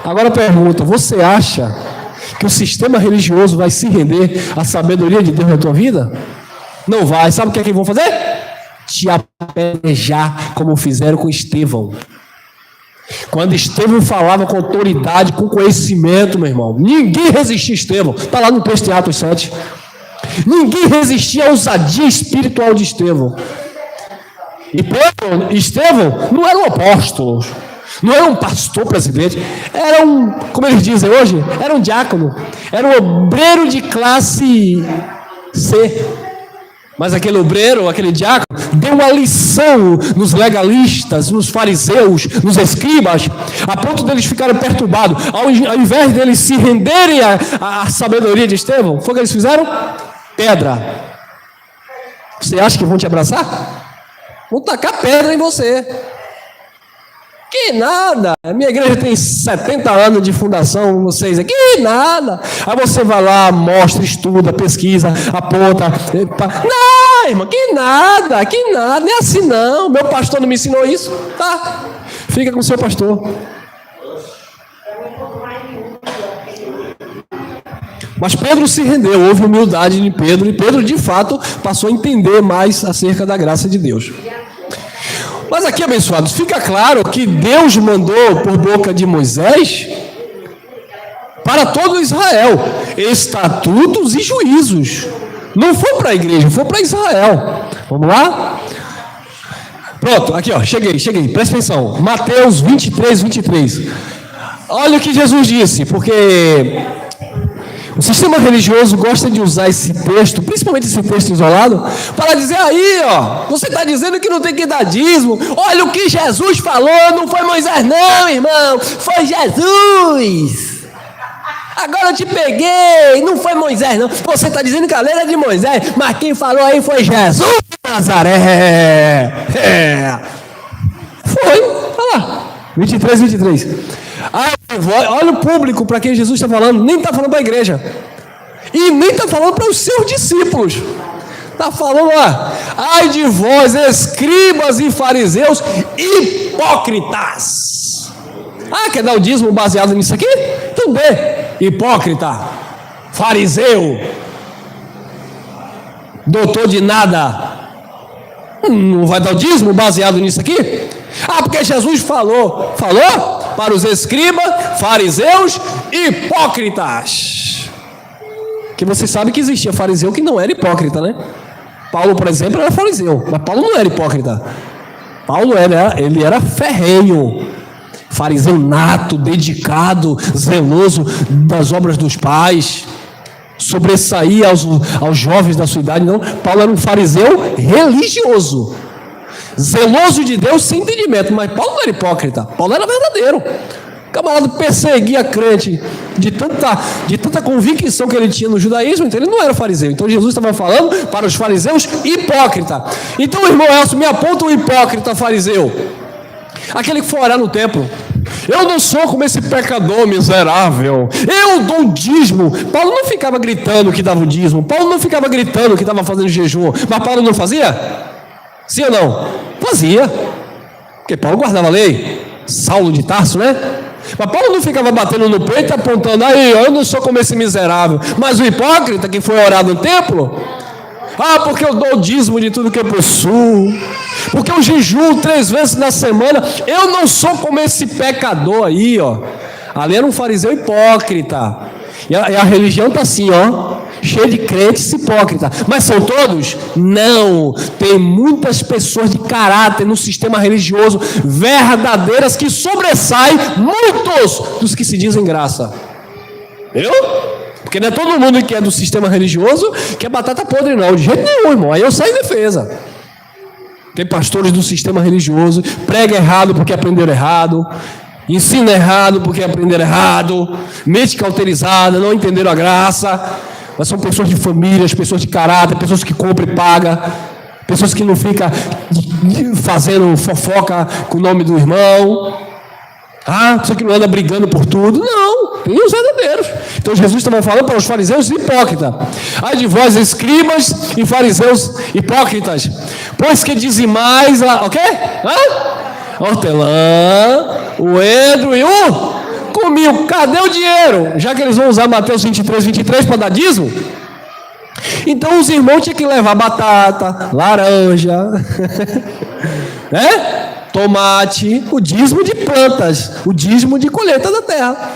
Agora pergunta, você acha que o sistema religioso vai se render à sabedoria de Deus na tua vida? Não vai. Sabe o que é que vão fazer? Te apedrejar, como fizeram com Estevão. Quando Estevão falava com autoridade, com conhecimento, meu irmão, ninguém resistia a Estevão. Está lá no texto de Atos 7. Ninguém resistia à ousadia espiritual de Estevão. E Estevão não era um apóstolo, não era um pastor presidente, era como eles dizem hoje, era um diácono, era um obreiro de classe C. Mas aquele obreiro, aquele diácono, deu uma lição nos legalistas, nos fariseus, nos escribas, a ponto deles ficarem perturbados. Ao invés deles se renderem à sabedoria de Estevão, foi o que eles fizeram? Pedra. Você acha que vão te abraçar? Vão tacar pedra em você. Que nada. A minha igreja tem 70 anos de fundação, vocês aqui, nada. Aí você vai lá, mostra, estuda, pesquisa, aponta. Não, irmão, que nada, nem assim não. Meu pastor não me ensinou isso. Tá, fica com o seu pastor. Mas Pedro se rendeu, houve humildade em Pedro, e Pedro de fato passou a entender mais acerca da graça de Deus. Mas aqui, abençoados, fica claro que Deus mandou por boca de Moisés para todo Israel estatutos e juízos. Não foi para a igreja, foi para Israel. Vamos lá? Pronto, aqui ó, cheguei, presta atenção. Mateus 23. Olha o que Jesus disse, porque o sistema religioso gosta de usar esse texto, principalmente esse texto isolado, para dizer aí, ó, você está dizendo que não tem que dar dízimo. Olha o que Jesus falou, não foi Moisés não, irmão, foi Jesus. Agora eu te peguei, não foi Moisés não. Você está dizendo que a lei é de Moisés, mas quem falou aí foi Jesus de Nazaré. Foi, olha lá, 23. Olha o público para quem Jesus está falando, nem está falando para a igreja, e nem está falando para os seus discípulos, está falando lá, ai de vós, escribas e fariseus hipócritas. Quer dar o dízimo baseado nisso aqui? Então dê, hipócrita, fariseu, doutor de nada. Não vai dar o dízimo baseado nisso aqui? Ah, porque Jesus falou para os escribas, fariseus e hipócritas. Que vocês sabem que existia fariseu que não era hipócrita, né? Paulo, por exemplo, era fariseu, mas Paulo não era hipócrita. Paulo ele era ferrenho, fariseu nato, dedicado, zeloso das obras dos pais, sobressaía aos jovens da sua idade. Não, Paulo era um fariseu religioso, zeloso de Deus sem entendimento, mas Paulo não era hipócrita, Paulo era verdadeiro. O camarada perseguia crente de tanta convicção que ele tinha no judaísmo, então ele não era fariseu. Então Jesus estava falando para os fariseus hipócrita. Então, irmão Elcio, me aponta um hipócrita fariseu, aquele que for orar no templo. Eu não sou como esse pecador miserável, eu dou dízimo. Paulo não ficava gritando que dava o dízimo, Paulo não ficava gritando que estava fazendo jejum, mas Paulo não fazia? Sim ou não? Fazia, porque Paulo guardava a lei. Saulo de Tarso, né? Mas Paulo não ficava batendo no peito e apontando, aí, eu não sou como esse miserável. Mas o hipócrita que foi orar no templo, porque eu dou o dízimo de tudo que eu possuo, porque eu jejuo 3 vezes na semana, eu não sou como esse pecador aí, ó. Ali era um fariseu hipócrita. E a religião está assim, ó, cheia de crentes hipócritas. Mas são todos? Não. Tem muitas pessoas de caráter no sistema religioso, verdadeiras, que sobressaem muitos dos que se dizem graça. Viu? Porque não é todo mundo que é do sistema religioso que é batata podre, não. De jeito nenhum, irmão. Aí eu saio em defesa. Tem pastores do sistema religioso, prega errado porque aprenderam errado, ensina errado porque aprenderam errado, mente cauterizada, não entenderam a graça. Mas são pessoas de famílias, pessoas de caráter, pessoas que compram e pagam, pessoas que não ficam fazendo fofoca com o nome do irmão. Pessoa que não anda brigando por tudo. Não, tem os verdadeiros. Então Jesus estava falando para os fariseus hipócritas. Ai de vós, escribas e fariseus hipócritas, pois que dizimais o quê? Hortelã, o endro e o comigo. Cadê o dinheiro? Já que eles vão usar Mateus 23 para dar dízimo, então os irmãos tinham que levar batata, laranja, tomate, o dízimo de plantas, o dízimo de colheita da terra.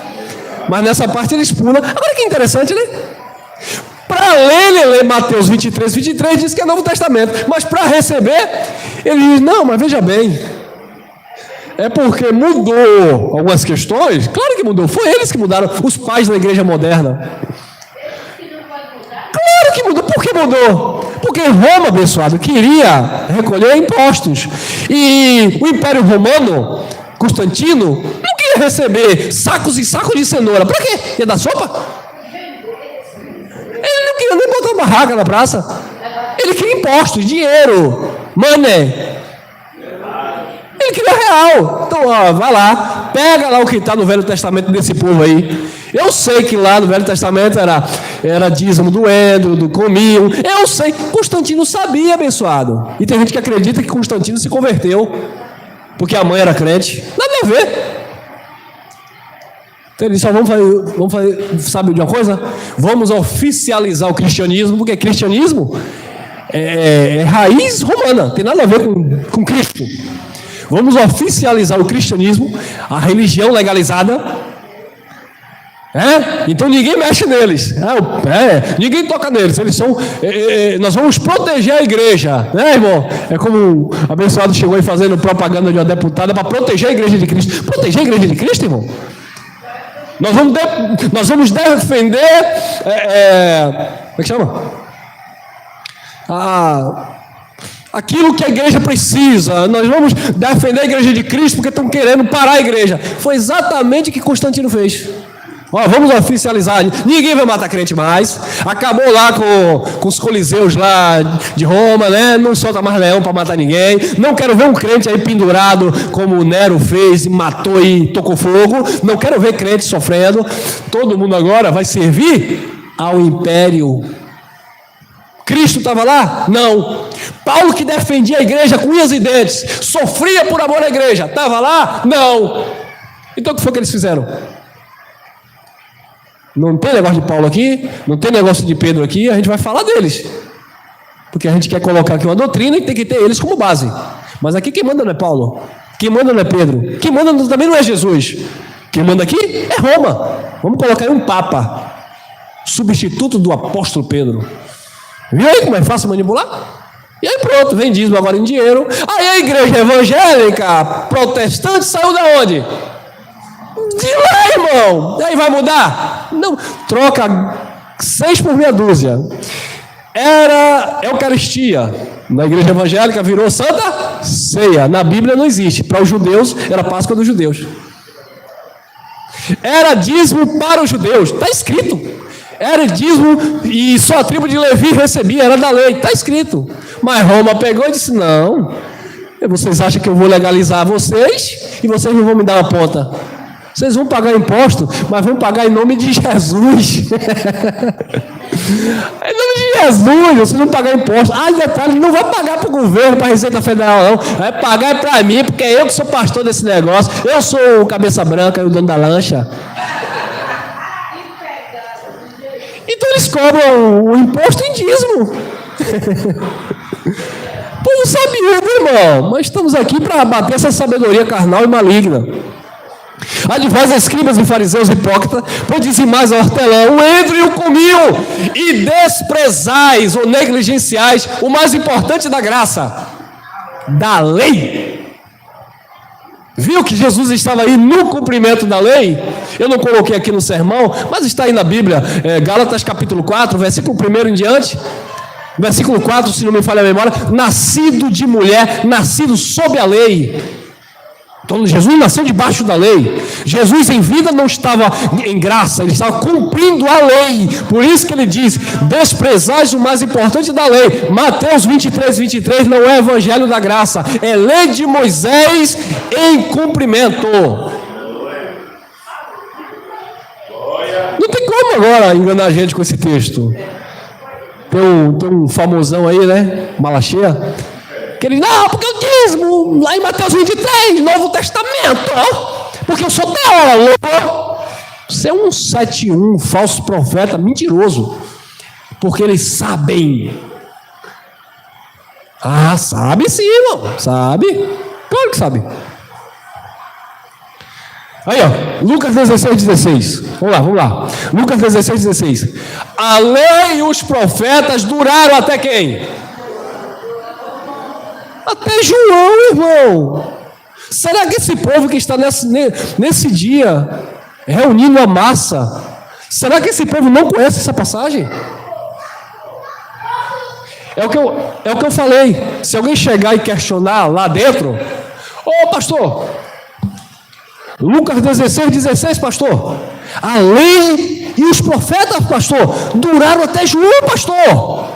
Mas nessa parte eles pulam. Agora que interessante, né? Para ler Mateus 23 diz que é Novo Testamento, mas para receber, ele diz, não, mas veja bem, é porque mudou algumas questões. Claro que mudou, foi eles que mudaram, os pais da igreja moderna. Claro que mudou. Por que mudou? Porque Roma, abençoado, queria recolher impostos. E o Império Romano, Constantino, não queria receber sacos e sacos de cenoura. Para quê? Ia dar sopa? Ele não queria nem botar uma barraca na praça. Ele queria impostos, dinheiro, money. Ele queria real. Então, vai lá, pega lá o que está no Velho Testamento desse povo aí. Eu sei que lá no Velho Testamento era dízimo do endro, do cominho. Eu sei. Constantino sabia, abençoado. E tem gente que acredita que Constantino se converteu porque a mãe era crente. Nada a ver. Então eles só vamos fazer, sabe de uma coisa? Vamos oficializar o cristianismo, porque cristianismo é raiz romana, tem nada a ver com Cristo. Vamos oficializar o cristianismo, a religião legalizada. Então ninguém mexe neles. Ninguém toca neles. Eles são. Nós vamos proteger a igreja, né, irmão? É como o abençoado chegou aí fazendo propaganda de uma deputada para proteger a igreja de Cristo. Proteger a igreja de Cristo, irmão? Nós vamos defender. Como é que chama? Aquilo que a igreja precisa. Nós vamos defender a igreja de Cristo porque estão querendo parar a igreja. Foi exatamente o que Constantino fez. Vamos oficializar. Ninguém vai matar crente mais. Acabou lá com os coliseus lá de Roma, né? Não solta mais leão para matar ninguém. Não quero ver um crente aí pendurado como o Nero fez e matou e tocou fogo. Não quero ver crente sofrendo. Todo mundo agora vai servir ao império. Cristo estava lá? Não. Paulo, que defendia a igreja com unhas e dentes, sofria por amor à igreja, estava lá? Não. Então o que foi que eles fizeram? Não tem negócio de Paulo aqui, não tem negócio de Pedro aqui, a gente vai falar deles. Porque a gente quer colocar aqui uma doutrina e tem que ter eles como base. Mas aqui quem manda não é Paulo, quem manda não é Pedro, quem manda também não é Jesus. Quem manda aqui é Roma. Vamos colocar aí um Papa, substituto do apóstolo Pedro. Viu aí como é fácil manipular? E aí pronto, vem dízimo agora em dinheiro. Aí a igreja evangélica protestante saiu da onde? De lá, irmão. E aí vai mudar? Não, troca 6 por meia dúzia. Era Eucaristia. Na igreja evangélica virou Santa Ceia. Na Bíblia não existe. Para os judeus era Páscoa dos judeus. Era dízimo para os judeus. Está escrito. Era dízimo e só a tribo de Levi recebia. Era da lei. Está escrito. Mas Roma pegou e disse, não. Vocês acham que eu vou legalizar vocês e vocês não vão me dar uma ponta? Vocês vão pagar imposto, mas vão pagar em nome de Jesus. Em nome de Jesus, vocês vão pagar imposto. Ah, detalhe, não vai pagar para o governo, para a Receita Federal, não. Vai pagar para mim, porque é eu que sou pastor desse negócio. Eu sou o cabeça branca, o dono da lancha. Então eles cobram o imposto em dízimo. Povo sabido, irmão. Mas estamos aqui para bater essa sabedoria carnal e maligna. Advós escribas e fariseus hipócritas, pois dizimais a hortelã, o endro e o comiam, e desprezais ou negligenciais o mais importante da graça, da lei. Viu que Jesus estava aí no cumprimento da lei? Eu não coloquei aqui no sermão, mas está aí na Bíblia, Gálatas capítulo 4, versículo 1 em diante. Versículo 4, se não me falha a memória, nascido de mulher, nascido sob a lei. Então Jesus nasceu debaixo da lei. Jesus em vida não estava em graça, ele estava cumprindo a lei. Por isso que ele diz, desprezais o mais importante da lei. Mateus 23 não é evangelho da graça, é lei de Moisés em cumprimento. Não tem como agora enganar a gente com esse texto. Tem um famosão aí, né? Mala cheia. Que ele, não, porque eu dízimo, lá em Mateus 23, Novo Testamento, porque eu sou teólogo. Você é um 71, falso profeta, mentiroso, porque eles sabem. Ah, sabe sim, irmão, sabe, claro que sabe. Aí, ó, Lucas 16. Vamos lá. Lucas 16. A lei e os profetas duraram até quem? Até João, irmão. Será que esse povo que está nesse dia, reunindo a massa, será que esse povo não conhece essa passagem? É o que eu falei. Se alguém chegar e questionar lá dentro, ô pastor, Lucas 16, pastor, a lei e os profetas, pastor, duraram até João, pastor.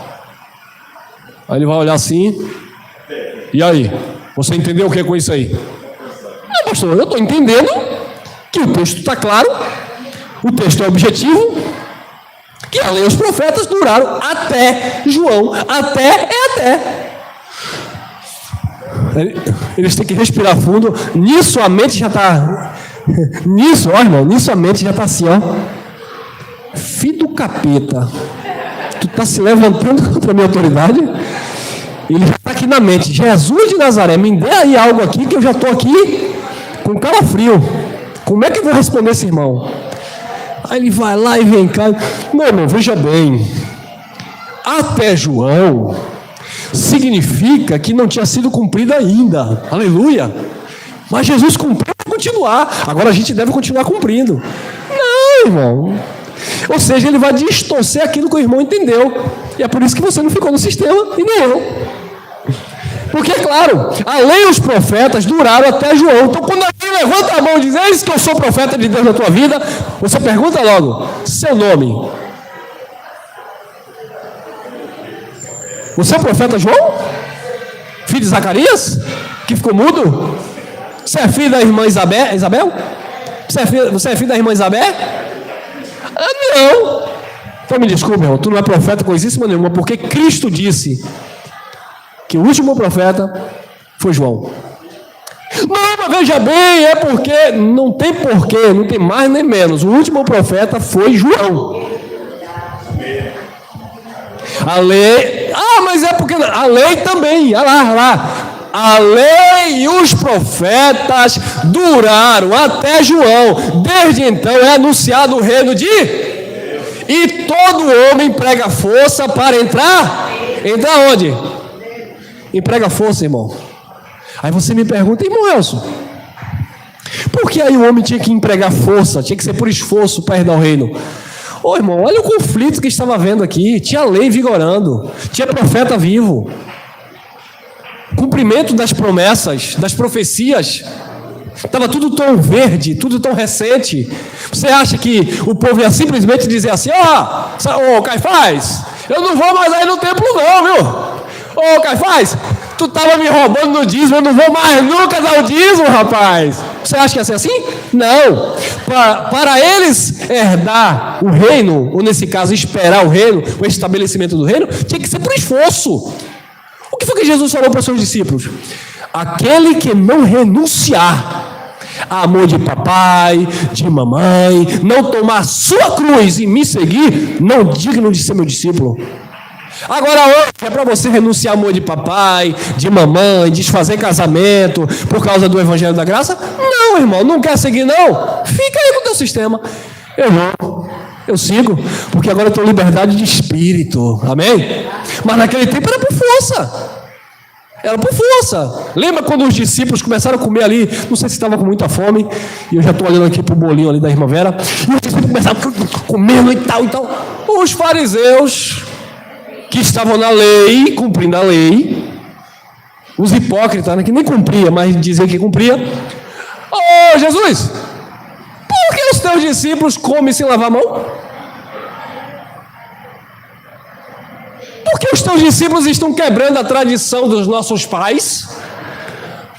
Aí ele vai olhar assim. E aí, você entendeu o que é com isso aí? Não, pastor, eu estou entendendo que o texto está claro, o texto é objetivo, que a lei e os profetas duraram até João, até. Eles têm que respirar fundo, nisso a mente já está, nisso a mente já está assim, ó, filho do capeta, tu está se levantando contra a minha autoridade? Ele já está aqui na mente, Jesus de Nazaré, me dê aí algo aqui que eu já estou aqui com calafrio. Como é que eu vou responder esse irmão? Aí ele vai lá e vem cá. Meu irmão, veja bem. Até João significa que não tinha sido cumprido ainda. Aleluia. Mas Jesus cumpriu para continuar. Agora a gente deve continuar cumprindo. Não, irmão. Ou seja, ele vai distorcer aquilo que o irmão entendeu. E é por isso que você não ficou no sistema e nem eu. Porque, é claro, a lei e os profetas duraram até João. Então, quando alguém levanta a mão e diz, eis que eu sou profeta de Deus na tua vida, você pergunta logo, seu nome. Você é o profeta João? Filho de Zacarias? Que ficou mudo? Você é filho da irmã Isabel? Você é filho da irmã Isabel? Ah, não. Então me desculpe, irmão, tu não é profeta coisíssima nenhuma, porque Cristo disse que o último profeta foi João. Não, mas veja bem, é porque, não tem porquê, não tem mais nem menos, o último profeta foi João. A lei Mas é porque a lei também, olha lá. A lei e os profetas duraram até João. Desde então é anunciado o reino de... E todo homem emprega força para entrar. Entrar onde? Emprega força, irmão. Aí você me pergunta, irmão Elson, por que aí o homem tinha que empregar força? Tinha que ser por esforço para herdar o reino? Ô irmão, olha o conflito que estava havendo aqui. Tinha lei vigorando, tinha profeta vivo, cumprimento das promessas, das profecias. Estava tudo tão verde, tudo tão recente. Você acha que o povo ia simplesmente dizer assim: ô Caifás, eu não vou mais aí no templo não, viu? Ô Caifás, tu estava me roubando no dízimo, eu não vou mais nunca dar o dízimo, rapaz. Você acha que ia ser assim? Não. Para eles herdar o reino, ou nesse caso esperar o reino, o estabelecimento do reino, tinha que ser por esforço. O que foi que Jesus falou para os seus discípulos? Aquele que não renunciar a amor de papai, de mamãe, não tomar sua cruz e me seguir, não digno de ser meu discípulo. Agora hoje é para você renunciar a amor de papai, de mamãe, desfazer casamento por causa do evangelho da graça? Não, irmão, não quer seguir não? Fica aí com o teu sistema. Eu sigo, porque agora eu tenho liberdade de espírito, amém? Mas naquele tempo era por força. Era por força. Lembra quando os discípulos começaram a comer ali? Não sei se estavam com muita fome. E eu já estou olhando aqui para o bolinho ali da irmã Vera. E os discípulos começaram comendo e tal e tal. Os fariseus, que estavam na lei, cumprindo a lei, os hipócritas, né, que nem cumpria, mas diziam que cumpria. Ô Jesus, por que os teus discípulos comem sem lavar a mão? Porque os teus discípulos estão quebrando a tradição dos nossos pais.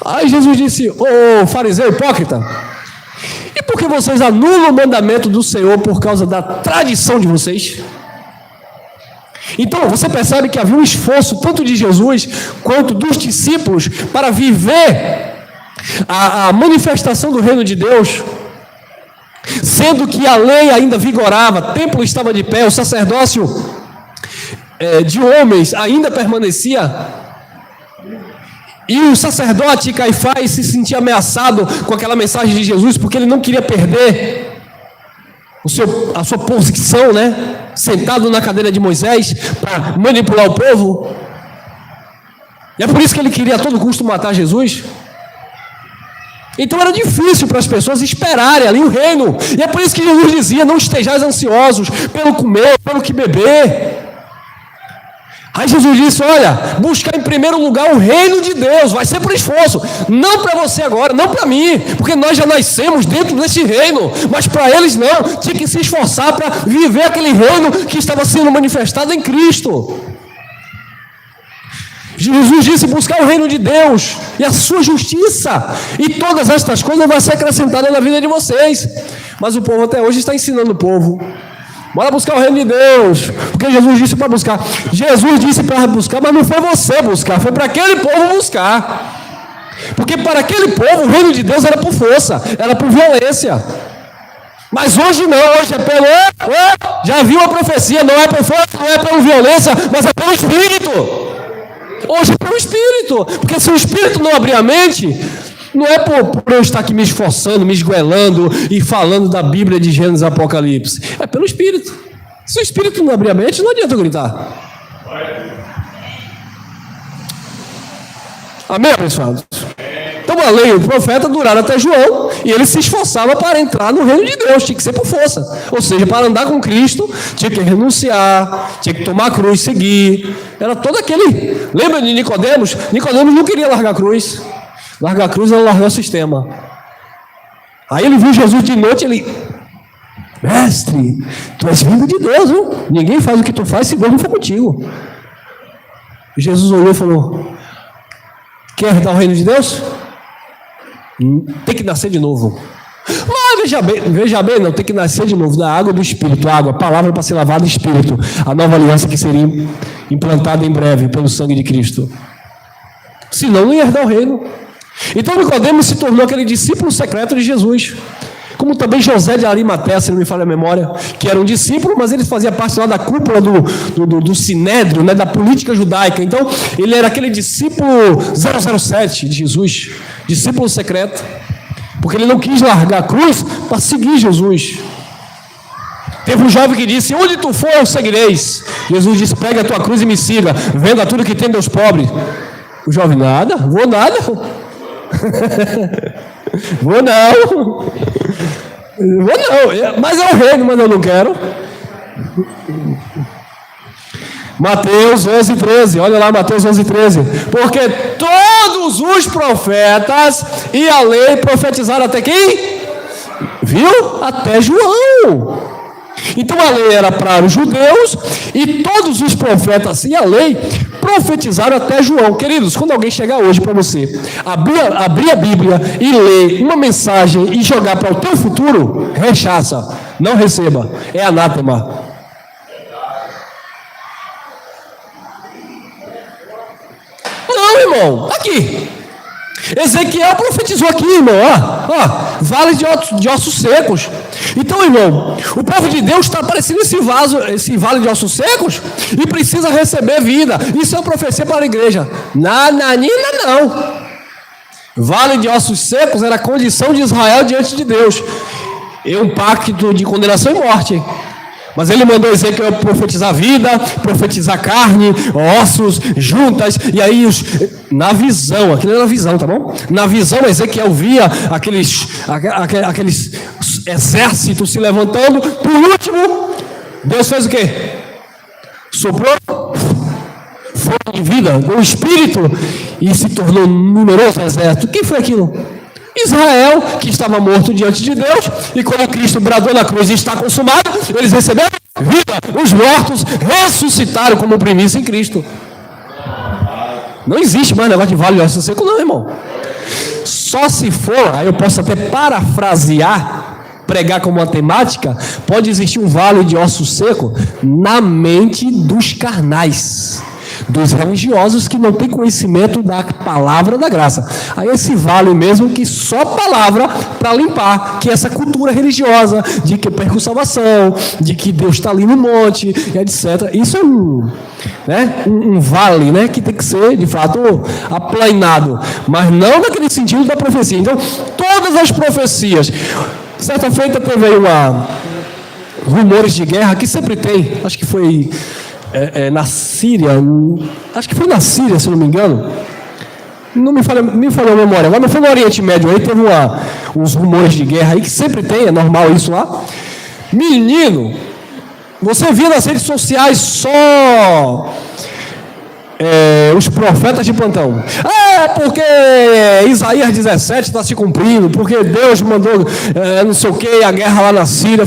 Aí Jesus disse: ô fariseu hipócrita, e por que vocês anulam o mandamento do Senhor por causa da tradição de vocês? Então você percebe que havia um esforço tanto de Jesus quanto dos discípulos para viver a manifestação do reino de Deus, sendo que a lei ainda vigorava, o templo estava de pé, o sacerdócio de homens ainda permanecia, e o sacerdote Caifás se sentia ameaçado com aquela mensagem de Jesus, porque ele não queria perder a sua posição, né? Sentado na cadeira de Moisés para manipular o povo. E é por isso que ele queria a todo custo matar Jesus. Então era difícil para as pessoas esperarem ali o reino, e é por isso que Jesus dizia: não estejais ansiosos pelo comer, pelo que beber. Aí Jesus disse: olha, buscar em primeiro lugar o reino de Deus, vai ser por esforço, não para você agora, não para mim, porque nós já nascemos dentro desse reino, mas para eles não, tinha que se esforçar para viver aquele reino que estava sendo manifestado em Cristo. Jesus disse: buscar o reino de Deus e a sua justiça, e todas estas coisas vão ser acrescentadas na vida de vocês. Mas o povo até hoje está ensinando o povo: bora buscar o reino de Deus, porque Jesus disse para buscar. Jesus disse para buscar, mas não foi você buscar, foi para aquele povo buscar. Porque para aquele povo o reino de Deus era por força, era por violência. Mas hoje não, hoje é pelo... já viu a profecia, não é por força, não é pela violência, mas é pelo Espírito. Hoje é pelo Espírito, porque se o Espírito não abrir a mente, não é por eu estar aqui me esforçando, me esgoelando e falando da Bíblia de Gênesis e Apocalipse. É pelo Espírito. Se o Espírito não abrir a mente, não adianta eu gritar. Amém, pessoal? Então a lei e o profeta duraram até João, e ele se esforçava para entrar no reino de Deus, tinha que ser por força. Ou seja, para andar com Cristo, tinha que renunciar, tinha que tomar a cruz, seguir. Era todo aquele... Lembra de Nicodemos? Nicodemos não queria largar a cruz. Largar a cruz, ela largou o sistema. Aí ele viu Jesus de noite, ele: mestre, tu és vindo de Deus, viu? Ninguém faz o que tu faz se Deus não for contigo. E Jesus olhou e falou: quer herdar o reino de Deus? Tem que nascer de novo. Mas veja bem, não, tem que nascer de novo da água do Espírito. Água, palavra para ser lavada, Espírito. A nova aliança que seria implantada em breve pelo sangue de Cristo. Senão não ia herdar o reino. Então Nicodemos se tornou aquele discípulo secreto de Jesus. como também José de Arimateia, se não me falha a memória, que era um discípulo, mas ele fazia parte lá da cúpula do Sinédrio, né, da política judaica. Então, ele era aquele discípulo 007 de Jesus, discípulo secreto, porque ele não quis largar a cruz para seguir Jesus. Teve um jovem que disse: onde tu for, eu seguireis. Jesus disse: pega a tua cruz e me siga, venda tudo que tem dos pobres. O jovem: nada, vou nada. Vou não, mas é o reino, mas eu não quero. Mateus 11:13, olha lá, Mateus 11:13. Porque todos os profetas e a lei profetizaram até quem? Viu? Até João. Então a lei era para os judeus e todos os profetas e a lei profetizaram até João. Queridos, quando alguém chegar hoje para você, abrir a Bíblia e ler uma mensagem e jogar para o teu futuro, rechaça, não receba, é anátema. Não, irmão, aqui. Ezequiel profetizou aqui, irmão, ó, vale de ossos secos. Então, irmão, o povo de Deus está parecendo esse vale de ossos secos e precisa receber vida. Isso é uma profecia para a igreja. Nananina não. Vale de ossos secos era a condição de Israel diante de Deus. É um pacto de condenação e morte. Mas ele mandou Ezequiel profetizar vida, profetizar carne, ossos, juntas, e aí na visão, aquilo era visão, tá bom? Na visão Ezequiel via aqueles exércitos se levantando. Por último, Deus fez o quê? Soprou fogo de vida no espírito e se tornou um numeroso exército. Quem foi aquilo? Israel, que estava morto diante de Deus, e quando Cristo bradou na cruz e está consumado, eles receberam vida. Os mortos ressuscitaram como primícia em Cristo. Não existe mais negócio de vale de osso seco, não, irmão. Só se for, aí eu posso até parafrasear, pregar como uma temática, pode existir um vale de osso seco na mente dos carnais, dos religiosos que não têm conhecimento da palavra da graça. Aí esse vale mesmo que só palavra para limpar, que é essa cultura religiosa de que eu perco salvação, de que Deus está ali no monte, etc. Isso é um vale, né, que tem que ser de fato aplanado, mas não naquele sentido da profecia. Então, todas as profecias. Certa feita teve aí rumores de guerra que sempre tem, acho que foi na Síria, acho que foi na Síria, se não me engano, não me falou a memória, agora não foi no Oriente Médio, aí teve uns rumores de guerra aí, que sempre tem, é normal isso lá. Menino, você via nas redes sociais só os profetas de plantão. Porque Isaías 17 está se cumprindo, porque Deus mandou não sei o que, a guerra lá na Síria.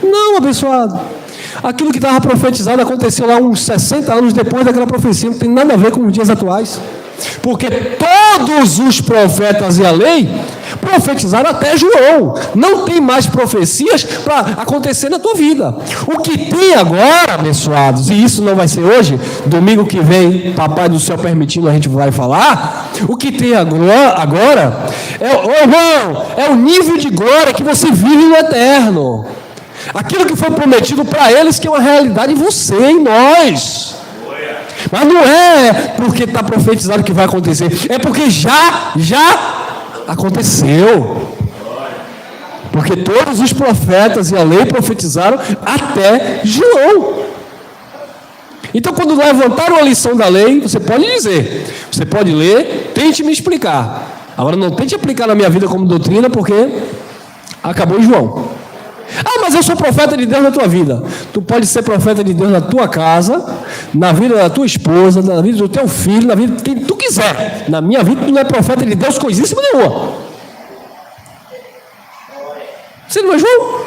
Não, abençoado. Aquilo que estava profetizado aconteceu lá uns 60 anos depois daquela profecia, não tem nada a ver com os dias atuais. Porque todos os profetas e a lei profetizaram até João. Não tem mais profecias para acontecer na tua vida. O que tem agora, abençoados, e isso não vai ser hoje, domingo que vem, papai do céu permitindo, a gente vai falar. O que tem agora é o nível de glória que você vive no eterno. Aquilo que foi prometido para eles, que é uma realidade em você, em nós. Mas não é porque está profetizado que vai acontecer, é porque já aconteceu. Porque todos os profetas e a lei profetizaram até João. Então, quando levantaram a lição da lei, você pode dizer, você pode ler, tente me explicar. Agora, não tente aplicar na minha vida como doutrina, porque acabou em João. Mas eu sou profeta de Deus na tua vida. Tu pode ser profeta de Deus na tua casa, na vida da tua esposa, na vida do teu filho, na vida de quem tu quiser. Na minha vida, tu não é profeta de Deus coisíssima nenhuma. Você não é João?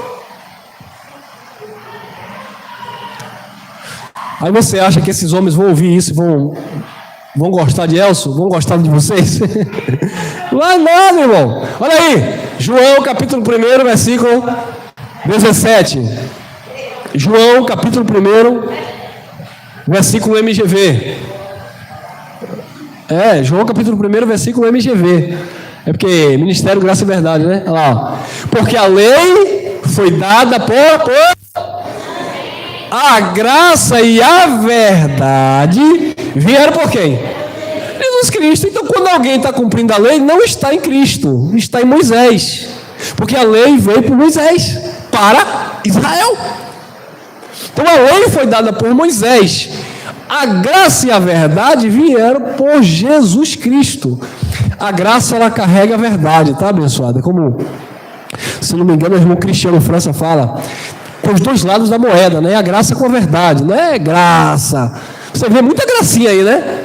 Aí você acha que esses homens vão ouvir isso e vão gostar de Elcio? Vão gostar de vocês? Não é nada, irmão. Olha aí, João capítulo 1, versículo 17. João capítulo 1, versículo MGV. João capítulo 1, versículo MGV. É porque Ministério Graça e Verdade, né? Olha lá, ó. Porque a lei foi dada por a graça e a verdade vieram por quem? Jesus Cristo. Então, quando alguém está cumprindo a lei, não está em Cristo, está em Moisés. Porque a lei veio por Moisés para Israel. Então, a lei foi dada por Moisés. A graça e a verdade vieram por Jesus Cristo. A graça, ela carrega a verdade, tá, abençoada? Como, se não me engano, o irmão Cristiano França fala, com os dois lados da moeda, né? A graça com a verdade, não é graça. Você vê muita gracinha aí, né?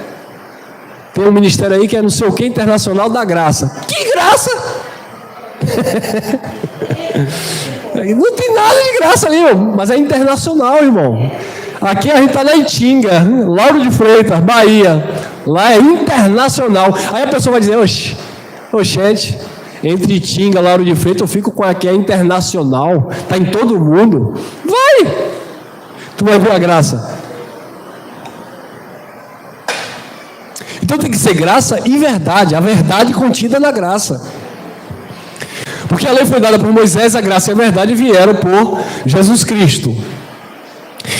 Tem um ministério aí que é não sei o que, Internacional da Graça. Que graça! Não tem nada de graça ali, mas é internacional, irmão. Aqui a gente está na Itinga, Lauro de Freitas, Bahia. Lá é internacional. Aí a pessoa vai dizer, oxente, entre Itinga, Lauro de Freitas, eu fico com aqui, é internacional. Está em todo mundo. Vai! Tu vai ver a graça. Então tem que ser graça e verdade. A verdade contida na graça. Porque a lei foi dada por Moisés, a graça e a verdade vieram por Jesus Cristo.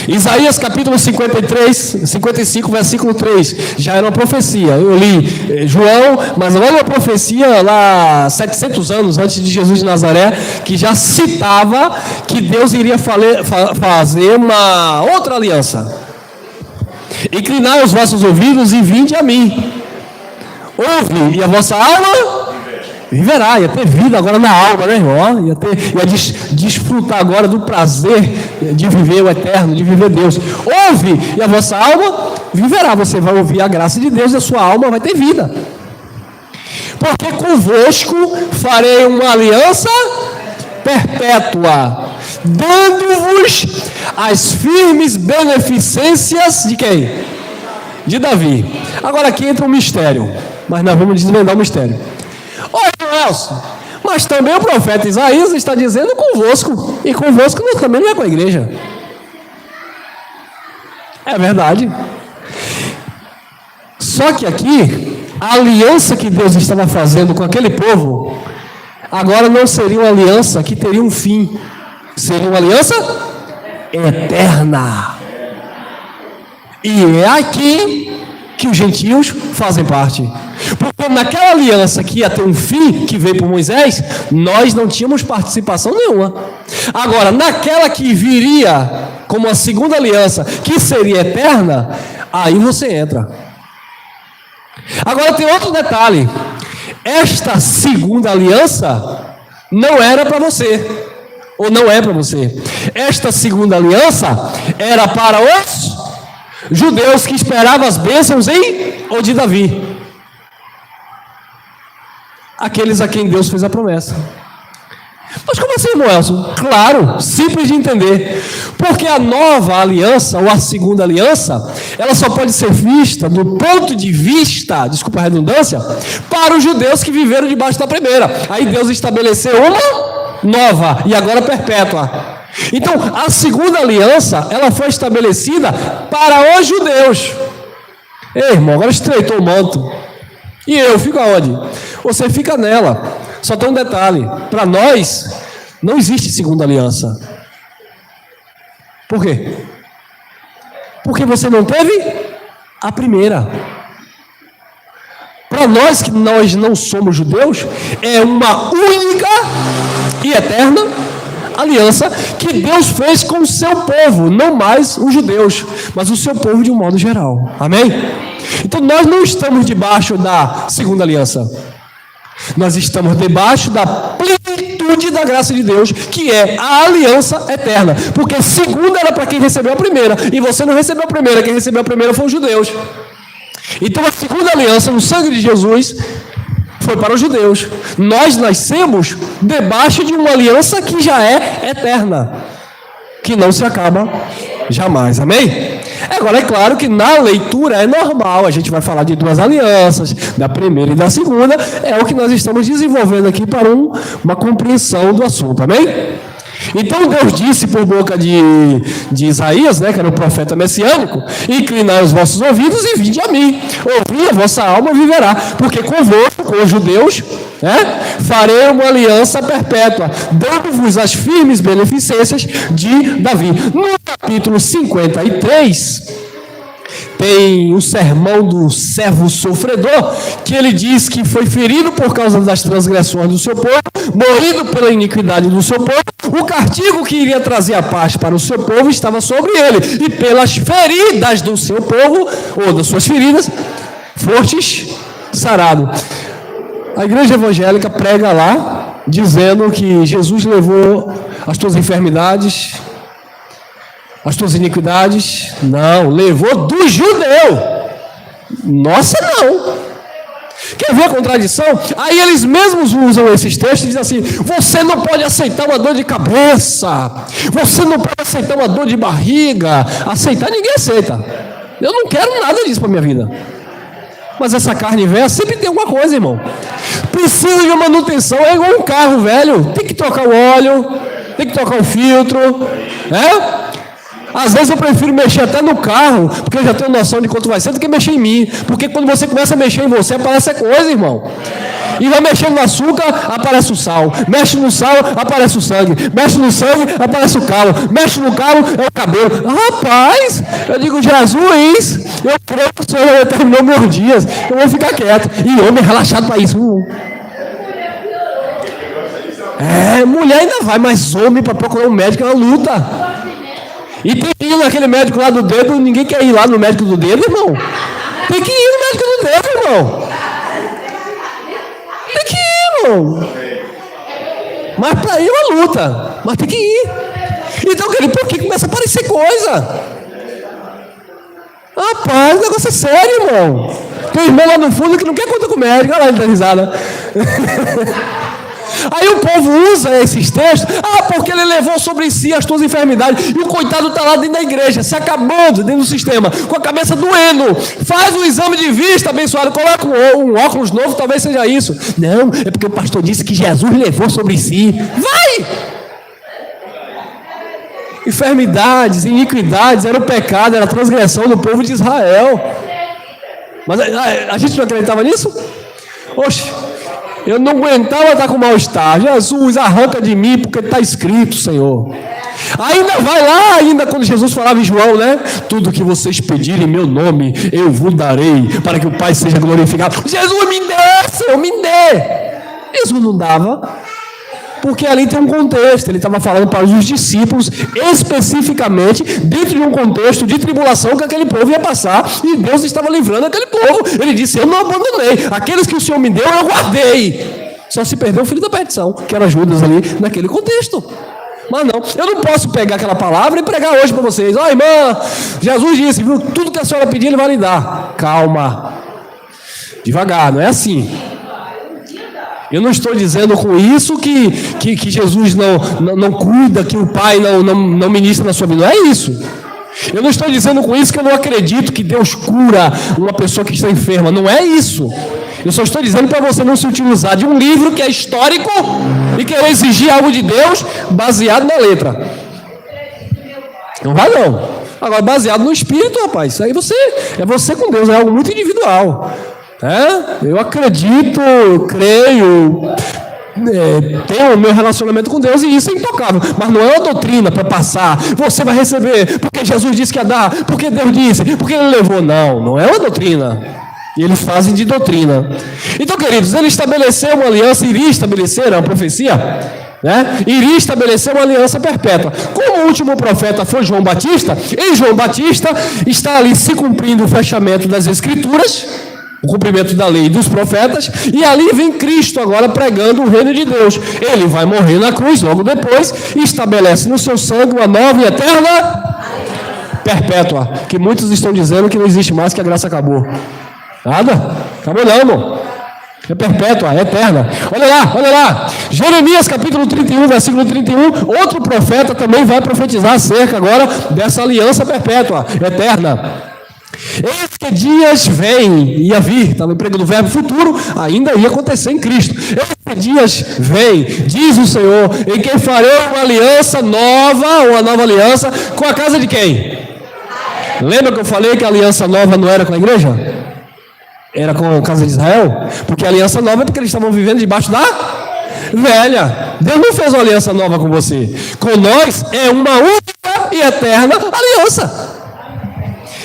Isaías capítulo 55, versículo 3, já era uma profecia. Eu li João, mas lá uma profecia, lá 700 anos antes de Jesus de Nazaré, que já citava que Deus iria fazer uma outra aliança. Inclinai os vossos ouvidos e vinde a mim. Ouve, e a vossa alma viverá, ia ter vida agora na alma, né, irmão? Ia desfrutar agora do prazer de viver o eterno, de viver Deus. Ouve, e a vossa alma viverá. Você vai ouvir a graça de Deus e a sua alma vai ter vida. Porque convosco farei uma aliança perpétua, dando-vos as firmes beneficências de quem? De Davi. Agora aqui entra um mistério, mas nós vamos desvendar o mistério. Olha, Nelson, mas também o profeta Isaías está dizendo convosco, e convosco também não é com a igreja. É verdade. Só que aqui, a aliança que Deus estava fazendo com aquele povo, agora não seria uma aliança que teria um fim, seria uma aliança eterna. E é aqui que os gentios fazem parte. Porque naquela aliança que ia ter um fim, que veio por Moisés, nós não tínhamos participação nenhuma. Agora, naquela que viria como a segunda aliança, que seria eterna, aí você entra. Agora tem outro detalhe. Esta segunda aliança não era para você, ou não é para você. Esta segunda aliança era para os judeus que esperavam as bênçãos ou de Davi. Aqueles a quem Deus fez a promessa. Mas como assim, irmão Elson? Claro, simples de entender. Porque a nova aliança, ou a segunda aliança, ela só pode ser vista do ponto de vista, desculpa a redundância, para os judeus que viveram debaixo da primeira. Aí Deus estabeleceu uma nova, e agora perpétua. Então, a segunda aliança, ela foi estabelecida para os judeus. Ei, irmão, agora estreitou o manto. E eu fico aonde? Você fica nela. Só tem um detalhe. Para nós, não existe segunda aliança. Por quê? Porque você não teve a primeira. Para nós, que nós não somos judeus, é uma única e eterna aliança que Deus fez com o seu povo, não mais os judeus, mas o seu povo de um modo geral. Amém? Então nós não estamos debaixo da segunda aliança. Nós estamos debaixo da plenitude da graça de Deus, que é a aliança eterna. Porque a segunda era para quem recebeu a primeira, e você não recebeu a primeira, quem recebeu a primeira foram os judeus. Então a segunda aliança no sangue de Jesus foi para os judeus. Nós nascemos debaixo de uma aliança que já é eterna, que não se acaba jamais. Amém? Agora é claro que na leitura é normal, a gente vai falar de duas alianças, da primeira e da segunda, é o que nós estamos desenvolvendo aqui para uma compreensão do assunto. Amém? Então Deus disse por boca de Isaías, né, que era o profeta messiânico: inclinai os vossos ouvidos e vinde a mim, ouvi, a vossa alma viverá, porque convosco, com os judeus, Farei uma aliança perpétua, dando-vos as firmes beneficências de Davi. No capítulo 53, tem o sermão do servo sofredor, que ele diz que foi ferido por causa das transgressões do seu povo, moído pela iniquidade do seu povo. O castigo que iria trazer a paz para o seu povo estava sobre ele, e pelas feridas do seu povo, ou das suas feridas, fostes sarado. A igreja evangélica prega lá, dizendo que Jesus levou as tuas enfermidades, as tuas iniquidades. Não, levou do judeu. Nossa, não. Quer ver a contradição? Aí eles mesmos usam esses textos e dizem assim: você não pode aceitar uma dor de cabeça, você não pode aceitar uma dor de barriga. Aceitar ninguém aceita. Eu não quero nada disso para minha vida. Mas essa carne velha sempre tem alguma coisa, irmão. Precisa de uma manutenção. É igual um carro velho, tem que trocar o óleo, tem que trocar o filtro, Às vezes eu prefiro mexer até no carro, porque eu já tenho noção de quanto vai ser, do que mexer em mim. Porque quando você começa a mexer em você, aparece a coisa, irmão. E vai mexendo no açúcar, aparece o sal. Mexe no sal, aparece o sangue. Mexe no sangue, aparece o calo. Mexe no calo, é o cabelo. Rapaz, eu digo: Jesus, eu creio que o Senhor já terminou meus dias. Eu vou ficar quieto. E homem relaxado para isso. Mulher ainda vai, mas homem para procurar um médico é uma luta. E tem que ir naquele médico lá do dedo. Ninguém quer ir lá no médico do dedo, irmão. Tem que ir no médico do dedo, irmão. Tem que ir, irmão. Mas para ir é uma luta. Mas tem que ir. Então, querido, por que começa a aparecer coisa? Rapaz, o negócio é sério, irmão. Tem um irmão lá no fundo que não quer contar com o médico. Olha lá, ele dá risada. Aí o povo usa esses textos: porque ele levou sobre si as tuas enfermidades. E o coitado está lá dentro da igreja, se acabando dentro do sistema, com a cabeça doendo. Faz um exame de vista, abençoado, coloca um óculos novo, talvez seja isso. Não, é porque o pastor disse que Jesus levou sobre si. Vai! Enfermidades, iniquidades, era o pecado, era a transgressão do povo de Israel. Mas a gente não acreditava nisso? Oxe, eu não aguentava estar com mal-estar. Jesus, arranca de mim, porque está escrito, Senhor. Ainda vai lá, ainda quando Jesus falava em João, tudo que vocês pedirem em meu nome, eu vos darei, para que o Pai seja glorificado. Jesus, me dê, Senhor, me dê. Jesus não dava, porque ali tem um contexto. Ele estava falando para os discípulos, especificamente, dentro de um contexto de tribulação que aquele povo ia passar, e Deus estava livrando aquele povo. Ele disse: eu não abandonei, aqueles que o Senhor me deu, eu guardei. Só se perdeu o filho da perdição, que era Judas ali, naquele contexto. Mas não, eu não posso pegar aquela palavra e pregar hoje para vocês: irmã, Jesus disse, viu, tudo que a senhora pedir, ele vai lhe dar. Calma, devagar, não é assim. Eu não estou dizendo com isso que Jesus não cuida, que o Pai não ministra na sua vida. Não é isso. Eu não estou dizendo com isso que eu não acredito que Deus cura uma pessoa que está enferma. Não é isso. Eu só estou dizendo para você não se utilizar de um livro que é histórico e querer exigir algo de Deus baseado na letra. Não vai não. Agora, baseado no Espírito, rapaz, isso aí é você com Deus, é algo muito individual. Eu acredito, creio, tenho o meu relacionamento com Deus, e isso é intocável. Mas não é uma doutrina para passar: você vai receber porque Jesus disse que ia dar, porque Deus disse, porque Ele levou. Não é uma doutrina. E eles fazem de doutrina. Então, queridos, ele estabeleceu uma aliança, iria estabelecer, é uma profecia, iria estabelecer uma aliança perpétua. Como o último profeta foi João Batista, em João Batista está ali se cumprindo o fechamento das Escrituras, o cumprimento da lei e dos profetas, e ali vem Cristo agora pregando o reino de Deus. Ele vai morrer na cruz logo depois e estabelece no seu sangue uma nova e eterna perpétua, que muitos estão dizendo que não existe mais, que a graça acabou. Nada, acabou não, irmão. É perpétua, é eterna. Olha lá, Jeremias capítulo 31, versículo 31, outro profeta também vai profetizar acerca agora dessa aliança perpétua, eterna. Eis que dias vêm, ia vir, está no emprego do verbo futuro, ainda ia acontecer em Cristo. Eis que dias vêm, diz o Senhor, em quem farei uma aliança nova, uma nova aliança, com a casa de quem? Lembra que eu falei que a aliança nova não era com a igreja? Era com a casa de Israel? Porque a aliança nova é porque eles estavam vivendo debaixo da velha. Deus não fez uma aliança nova com você. Com nós é uma única e eterna aliança.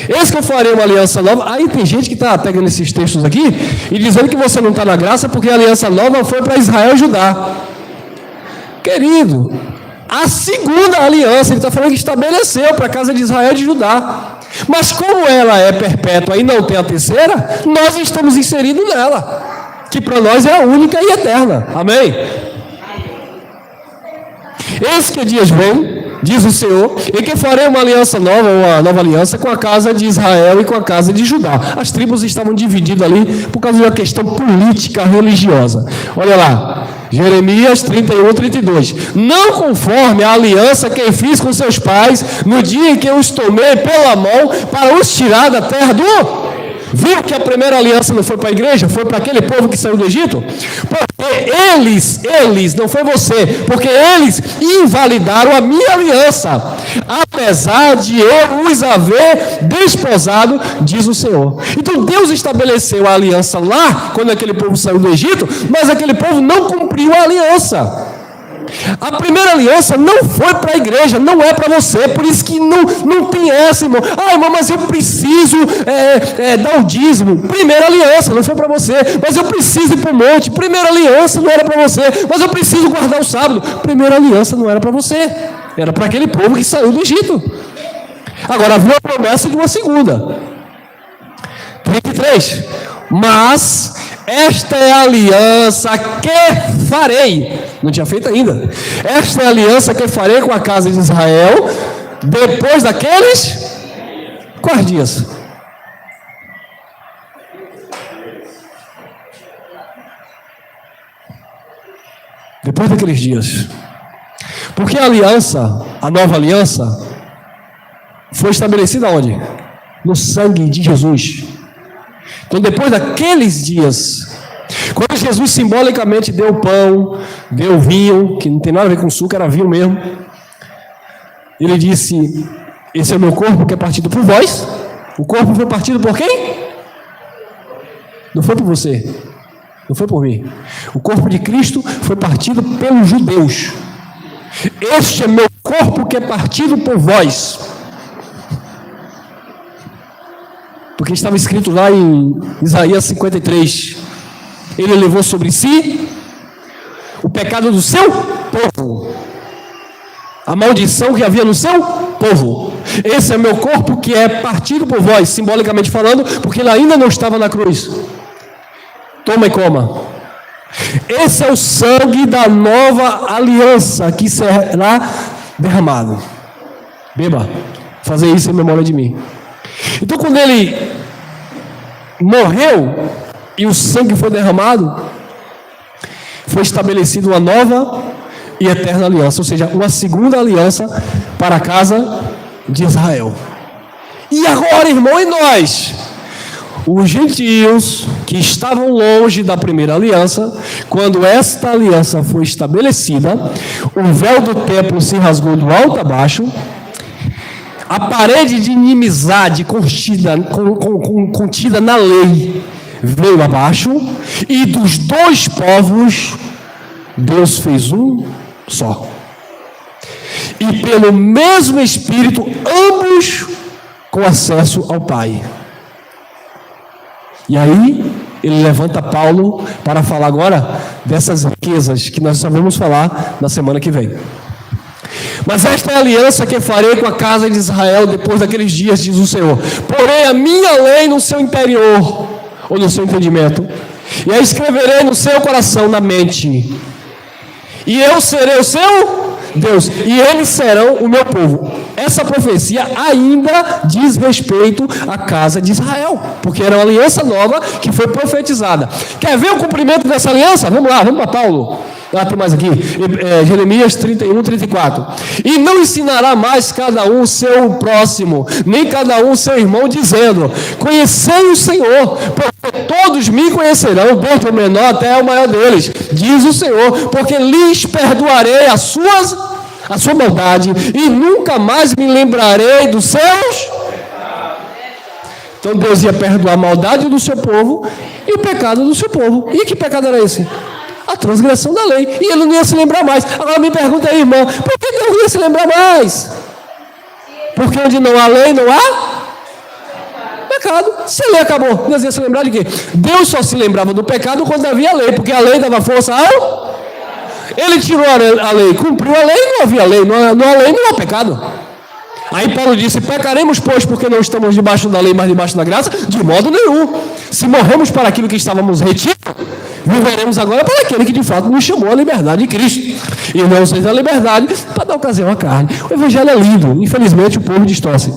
Eis que eu farei uma aliança nova. Aí tem gente que está pegando esses textos aqui e dizendo que você não está na graça porque a aliança nova foi para Israel e Judá. Querido, a segunda aliança, ele está falando que estabeleceu para a casa de Israel e de Judá. Mas como ela é perpétua e não tem a terceira, nós estamos inseridos nela, que para nós é a única e eterna. Amém? Eis que dias vêm, diz o Senhor, em que farei uma aliança nova, uma nova aliança com a casa de Israel e com a casa de Judá. As tribos estavam divididas ali por causa de uma questão política religiosa. Olha lá, Jeremias 31, 32. Não conforme a aliança que eu fiz com seus pais no dia em que eu os tomei pela mão para os tirar da terra do... Viu que a primeira aliança não foi para a igreja? Foi para aquele povo que saiu do Egito? Porque eles, não foi você, porque eles invalidaram a minha aliança, apesar de eu os haver desposado, diz o Senhor. Então Deus estabeleceu a aliança lá, quando aquele povo saiu do Egito, mas aquele povo não cumpriu a aliança. A primeira aliança não foi para a igreja, não é para você, por isso que não tem essa, irmão. Ah, irmão, mas eu preciso dar o dízimo. Primeira aliança, não foi para você. Mas eu preciso ir para o monte. Primeira aliança não era para você. Mas eu preciso guardar o sábado. Primeira aliança não era para você. Era para aquele povo que saiu do Egito. Agora havia a promessa de uma segunda. 33. Mas esta é a aliança que farei. Não tinha feito ainda. Esta é a aliança que farei com a casa de Israel depois daqueles quais dias? Depois daqueles dias. Porque a aliança, a nova aliança, foi estabelecida onde? No sangue de Jesus. Então, depois daqueles dias, quando Jesus simbolicamente deu pão, deu vinho, que não tem nada a ver com suco, era vinho mesmo, ele disse: esse é o meu corpo que é partido por vós. O corpo foi partido por quem? Não foi por você, não foi por mim. O corpo de Cristo foi partido pelos judeus. Este é meu corpo que é partido por vós. Porque estava escrito lá em Isaías 53, ele levou sobre si o pecado do seu povo, a maldição que havia no seu povo. Esse é meu corpo que é partido por vós, simbolicamente falando, porque ele ainda não estava na cruz. Toma e coma. Esse é o sangue da nova aliança que será derramado. Beba, fazer isso em memória de mim. Então, quando ele morreu e o sangue foi derramado, foi estabelecida uma nova e eterna aliança, ou seja, uma segunda aliança para a casa de Israel. E agora, irmão, e nós? Os gentios que estavam longe da primeira aliança, quando esta aliança foi estabelecida, o véu do templo se rasgou do alto a baixo, a parede de inimizade contida na lei veio abaixo, e dos dois povos Deus fez um só. E pelo mesmo Espírito, ambos com acesso ao Pai. E aí, ele levanta Paulo para falar agora dessas riquezas que nós só vamos falar na semana que vem. Mas esta é a aliança que farei com a casa de Israel depois daqueles dias, diz o Senhor. Porém a minha lei no seu interior, ou no seu entendimento, e a escreverei no seu coração, na mente. E eu serei o seu Deus, e eles serão o meu povo. Essa profecia ainda diz respeito à casa de Israel, porque era uma aliança nova que foi profetizada. Quer ver o cumprimento dessa aliança? Vamos lá, vamos para Paulo. Tem mais aqui, Jeremias 31, 34. E não ensinará mais cada um o seu próximo, nem cada um o seu irmão, dizendo: conhecei o Senhor, porque todos me conhecerão, desde o menor até o maior deles, diz o Senhor, porque lhes perdoarei a sua maldade, e nunca mais me lembrarei dos seus. Então Deus ia perdoar a maldade do seu povo e o pecado do seu povo. E que pecado era esse? A transgressão da lei. E ele não ia se lembrar mais. Agora me pergunta aí, irmão, por que Deus não ia se lembrar mais? Porque onde não há lei, não há pecado. Se a lei acabou, Deus ia se lembrar de quê? Deus só se lembrava do pecado quando havia lei, porque a lei dava força ao... Ele tirou a lei, cumpriu a lei, não havia lei, não há lei, não há pecado. Aí Paulo disse: pecaremos, pois, porque não estamos debaixo da lei, mas debaixo da graça? De modo nenhum. Se morremos para aquilo que estávamos retidos, viveremos agora para aquele que de fato nos chamou à liberdade de Cristo. E não seja a liberdade para dar ocasião à carne. O evangelho é lindo, infelizmente o povo distorce.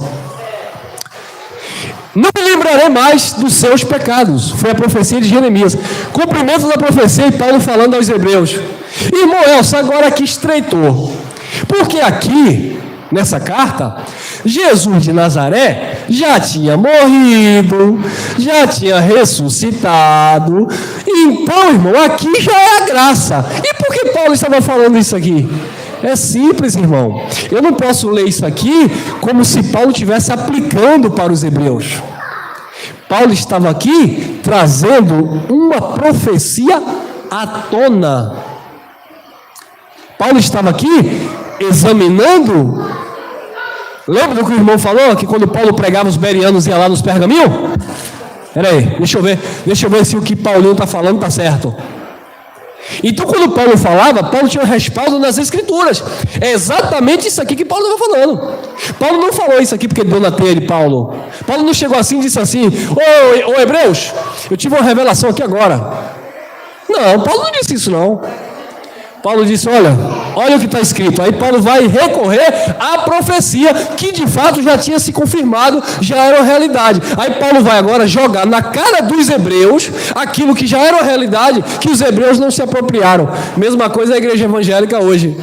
Não me lembrarei mais dos seus pecados. Foi a profecia de Jeremias. Cumprimento da profecia, e Paulo falando aos hebreus. Irmão Elcio, agora aqui estreitou. Porque aqui, nessa carta, Jesus de Nazaré já tinha morrido, já tinha ressuscitado. Então, irmão, aqui já é a graça. E por que Paulo estava falando isso aqui? É simples, irmão. Eu não posso ler isso aqui como se Paulo estivesse aplicando para os hebreus. Paulo estava aqui trazendo uma profecia à tona. Paulo estava aqui examinando. Lembra do que o irmão falou? Que quando Paulo pregava, os bereanos iam lá nos pergaminhos? Peraí, deixa eu ver se o que Paulinho está falando está certo. Então, quando Paulo falava, Paulo tinha um respaldo nas Escrituras. É exatamente isso aqui que Paulo estava falando. Paulo não falou isso aqui porque deu na telha de Paulo. Paulo não chegou assim e disse assim: ô hebreus, eu tive uma revelação aqui agora. Não, Paulo não disse isso não. Paulo disse: olha o que está escrito. Aí Paulo vai recorrer à profecia que de fato já tinha se confirmado, já era uma realidade. Aí Paulo vai agora jogar na cara dos hebreus aquilo que já era uma realidade, que os hebreus não se apropriaram. Mesma coisa a igreja evangélica hoje.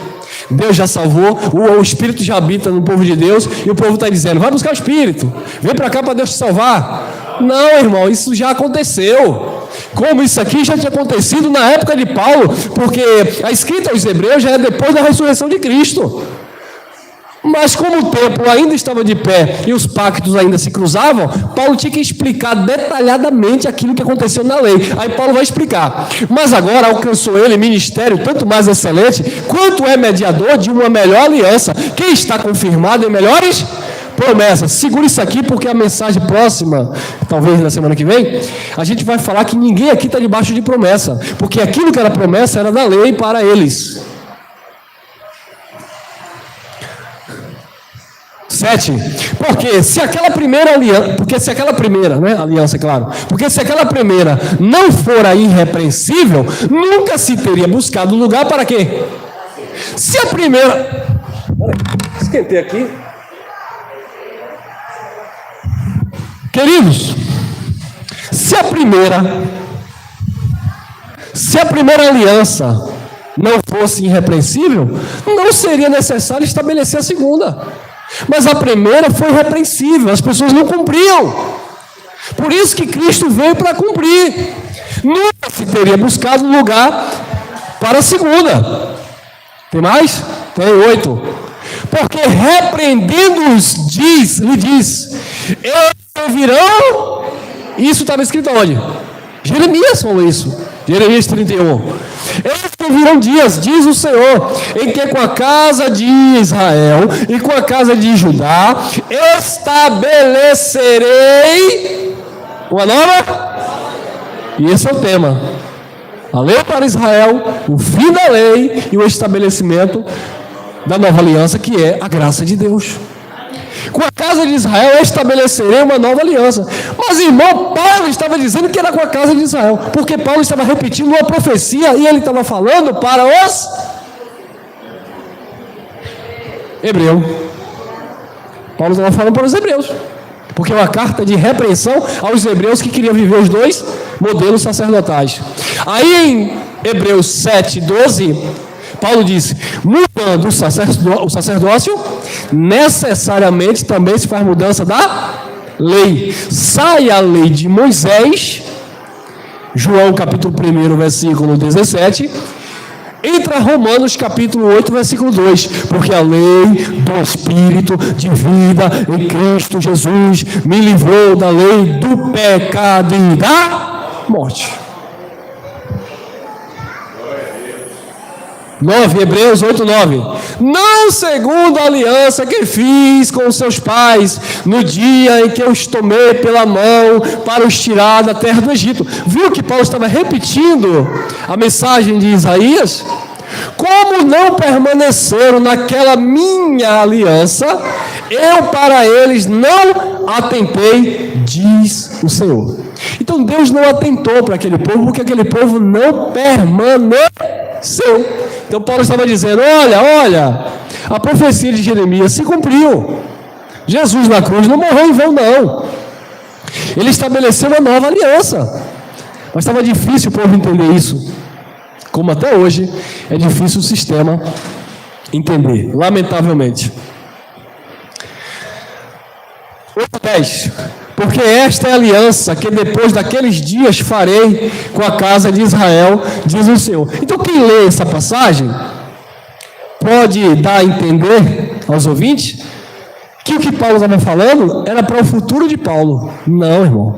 Deus já salvou, o Espírito já habita no povo de Deus, e o povo está dizendo: vai buscar o Espírito, vem para cá para Deus te salvar. Não, irmão, isso já aconteceu. Como isso aqui já tinha acontecido na época de Paulo, porque a escrita aos hebreus já é depois da ressurreição de Cristo. Mas como o templo ainda estava de pé e os pactos ainda se cruzavam, Paulo tinha que explicar detalhadamente aquilo que aconteceu na lei. Aí Paulo vai explicar. Mas agora alcançou ele ministério tanto mais excelente, quanto é mediador de uma melhor aliança, que está confirmado em melhores promessas. Segura isso aqui, porque a mensagem próxima, talvez na semana que vem, a gente vai falar que ninguém aqui está debaixo de promessa, porque aquilo que era promessa era da lei para eles. 7. Porque se aquela primeira aliança, aliança, claro, porque se aquela primeira não fora irrepreensível, nunca se teria buscado lugar para quê? Se a primeira... Esquentei aqui. Queridos, se a primeira aliança não fosse irrepreensível, não seria necessário estabelecer a segunda. Mas a primeira foi irrepreensível, as pessoas não cumpriam. Por isso que Cristo veio para cumprir. Nunca se teria buscado lugar para a segunda. Tem mais? Tem 8. Porque repreendendo-os, lhe diz, eles virão. Isso estava escrito onde? Jeremias falou isso. Jeremias 31. Eles virão dias, diz o Senhor, em que com a casa de Israel e com a casa de Judá estabelecerei uma nova. E esse é o tema. A lei para Israel, o fim da lei e o estabelecimento da nova aliança, que é a graça de Deus. Com a casa de Israel estabelecerei uma nova aliança. Mas, irmão, Paulo estava dizendo que era com a casa de Israel, porque Paulo estava repetindo uma profecia e ele estava falando para os hebreus. Paulo estava falando para os hebreus, porque é uma carta de repreensão aos hebreus que queriam viver os dois modelos sacerdotais. Aí em Hebreus 7:12, Paulo disse: mudando o sacerdócio, necessariamente também se faz mudança da lei. Sai a lei de Moisés, João capítulo 1, versículo 17, Entra Romanos capítulo 8, versículo 2. Porque a lei do Espírito de vida em Cristo Jesus me livrou da lei do pecado e da morte. 9, Hebreus 8, 9. Não segundo a aliança que fiz com os seus pais, no dia em que eu os tomei pela mão para os tirar da terra do Egito. Viu que Paulo estava repetindo a mensagem de Isaías? Como não permaneceram naquela minha aliança, eu para eles não atentei, diz o Senhor. Então Deus não atentou para aquele povo, porque aquele povo não permaneceu. Então Paulo estava dizendo, olha, a profecia de Jeremias se cumpriu. Jesus na cruz não morreu em vão, não. Ele estabeleceu uma nova aliança. Mas estava difícil o povo entender isso. Como até hoje é difícil o sistema entender, lamentavelmente. 8:10. Porque esta é a aliança que depois daqueles dias farei com a casa de Israel, diz o Senhor. Então quem lê essa passagem pode dar a entender aos ouvintes que o que Paulo estava falando era para o futuro de Paulo. Não, irmão.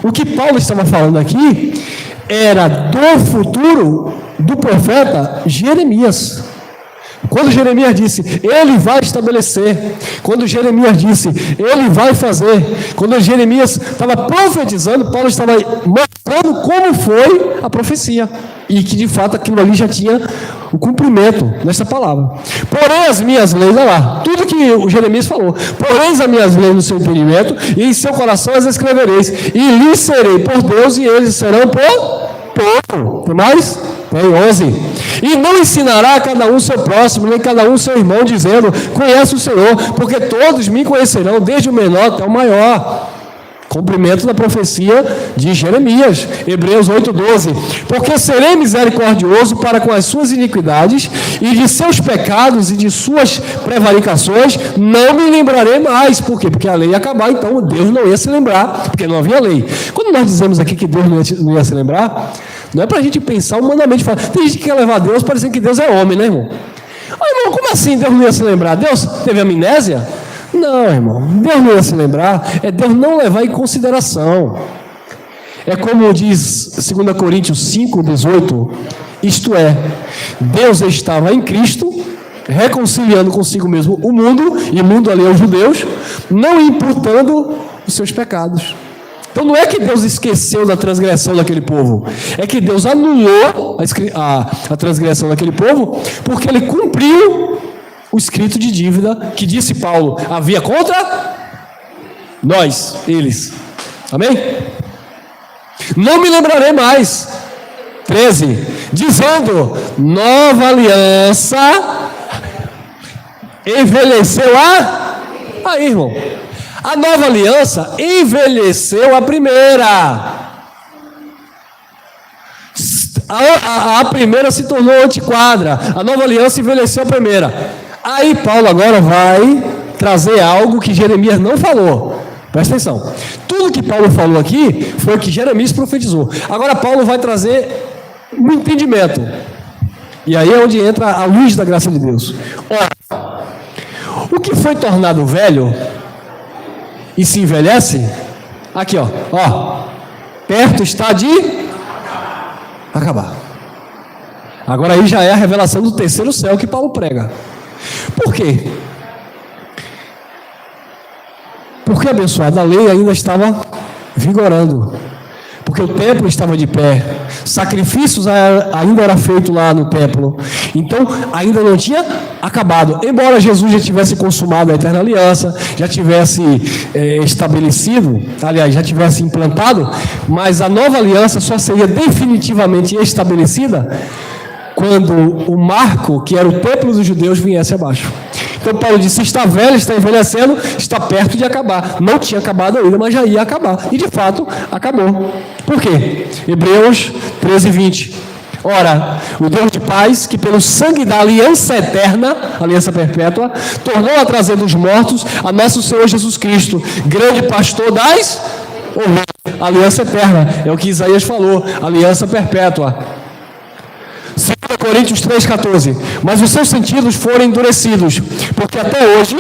O que Paulo estava falando aqui era do futuro do profeta Jeremias. Quando Jeremias disse, ele vai estabelecer. Quando Jeremias disse, ele vai fazer. Quando Jeremias estava profetizando, Paulo estava mostrando como foi a profecia. E que de fato aquilo ali já tinha o cumprimento nessa palavra. Porém as minhas leis, olha lá, tudo que o Jeremias falou. Porém as minhas leis no seu entendimento, e em seu coração as escrevereis. E lhes serei por Deus, e eles serão por povo. Tem mais? Tem 11. E não ensinará a cada um seu próximo, nem cada um seu irmão, dizendo, conhece o Senhor, porque todos me conhecerão, desde o menor até o maior. Cumprimento da profecia de Jeremias, Hebreus 8:12. Porque serei misericordioso para com as suas iniquidades, e de seus pecados e de suas prevaricações não me lembrarei mais. Por quê? Porque a lei ia acabar, então Deus não ia se lembrar, porque não havia lei. Quando nós dizemos aqui que Deus não ia se lembrar, não é para a gente pensar humanamente. Tem gente que quer levar Deus parecendo que Deus é homem, né, irmão? Irmão, como assim Deus não ia se lembrar? Deus teve amnésia? Não, irmão, Deus não ia se lembrar, é Deus não levar em consideração. É como diz 2 Coríntios 5:18, isto é, Deus estava em Cristo, reconciliando consigo mesmo o mundo, e o mundo ali aos judeus, não imputando os seus pecados. Então não é que Deus esqueceu da transgressão daquele povo, é que Deus anulou a transgressão daquele povo, porque ele cumpriu o escrito de dívida que disse Paulo, havia contra nós, eles. Amém? Não me lembrarei mais. 13, dizendo, nova aliança envelheceu aí, irmão. A nova aliança envelheceu a primeira. A primeira se tornou antiquada. A nova aliança envelheceu a primeira. Aí Paulo agora vai trazer algo que Jeremias não falou. Presta atenção. Tudo que Paulo falou aqui foi o que Jeremias profetizou. Agora Paulo vai trazer um entendimento. E aí é onde entra a luz da graça de Deus. Ora, o que foi tornado velho e se envelhece, aqui ó, perto está de acabar. Agora aí já é a revelação do terceiro céu que Paulo prega. Por quê? Porque, abençoado, a lei ainda estava vigorando. Porque o templo estava de pé. Sacrifícios ainda eram feitos lá no templo. Então, ainda não tinha acabado. Embora Jesus já tivesse consumado a eterna aliança, já tivesse estabelecido, aliás, já tivesse implantado, mas a nova aliança só seria definitivamente estabelecida quando o marco, que era o templo dos judeus, viesse abaixo. Então Paulo disse, está velho, está envelhecendo, está perto de acabar. Não tinha acabado ainda, mas já ia acabar. E de fato, acabou. Por quê? Hebreus 13:20. Ora, o Deus de paz, que pelo sangue da aliança eterna, aliança perpétua, tornou a trazer dos mortos a nosso Senhor Jesus Cristo, grande pastor das ovelhas. Aliança eterna, é o que Isaías falou, aliança perpétua. Coríntios 3,14. Mas os seus sentidos foram endurecidos, porque até hoje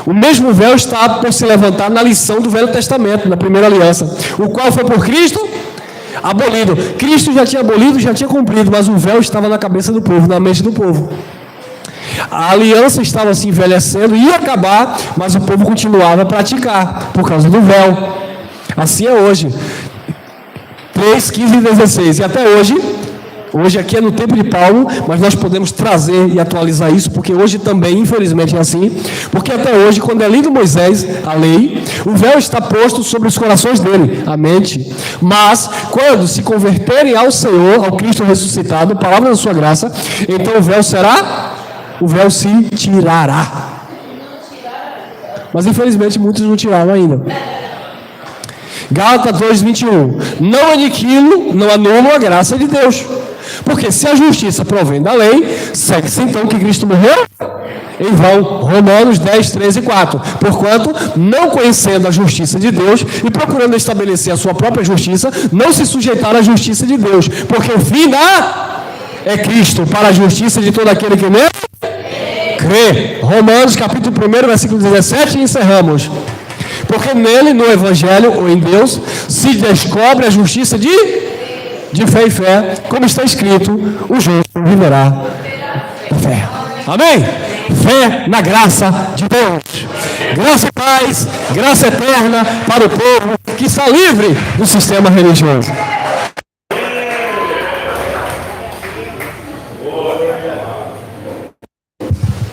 o mesmo véu está por se levantar na lição do Velho Testamento, na primeira aliança, o qual foi por Cristo abolido. Cristo já tinha abolido, já tinha cumprido, mas o véu estava na cabeça do povo, na mente do povo. A aliança estava se envelhecendo, ia acabar, mas o povo continuava a praticar, por causa do véu. Assim é hoje. 3, 15 e 16. E até hoje aqui é no tempo de Paulo, mas nós podemos trazer e atualizar isso, porque hoje também, infelizmente, é assim. Porque até hoje, quando é lido Moisés, a lei, o véu está posto sobre os corações dele, a mente. Mas, quando se converterem ao Senhor, ao Cristo ressuscitado, palavra da sua graça, então o véu se tirará. Mas, infelizmente, muitos não tiraram ainda. Gálatas 2:21. Não aniquilo, não anulo a graça de Deus. Porque se a justiça provém da lei, segue-se então que Cristo morreu em vão. Romanos 10, 13 e 4. Porquanto, não conhecendo a justiça de Deus e procurando estabelecer a sua própria justiça, não se sujeitaram à justiça de Deus. Porque o fim é Cristo, para a justiça de todo aquele que nele crê. Romanos capítulo 1, versículo 17, e encerramos. Porque nele, no Evangelho, ou em Deus, se descobre a justiça de fé e fé, como está escrito, o justo viverá da fé. Amém? Fé na graça de Deus. Graça e paz, graça eterna para o povo que está livre do sistema religioso.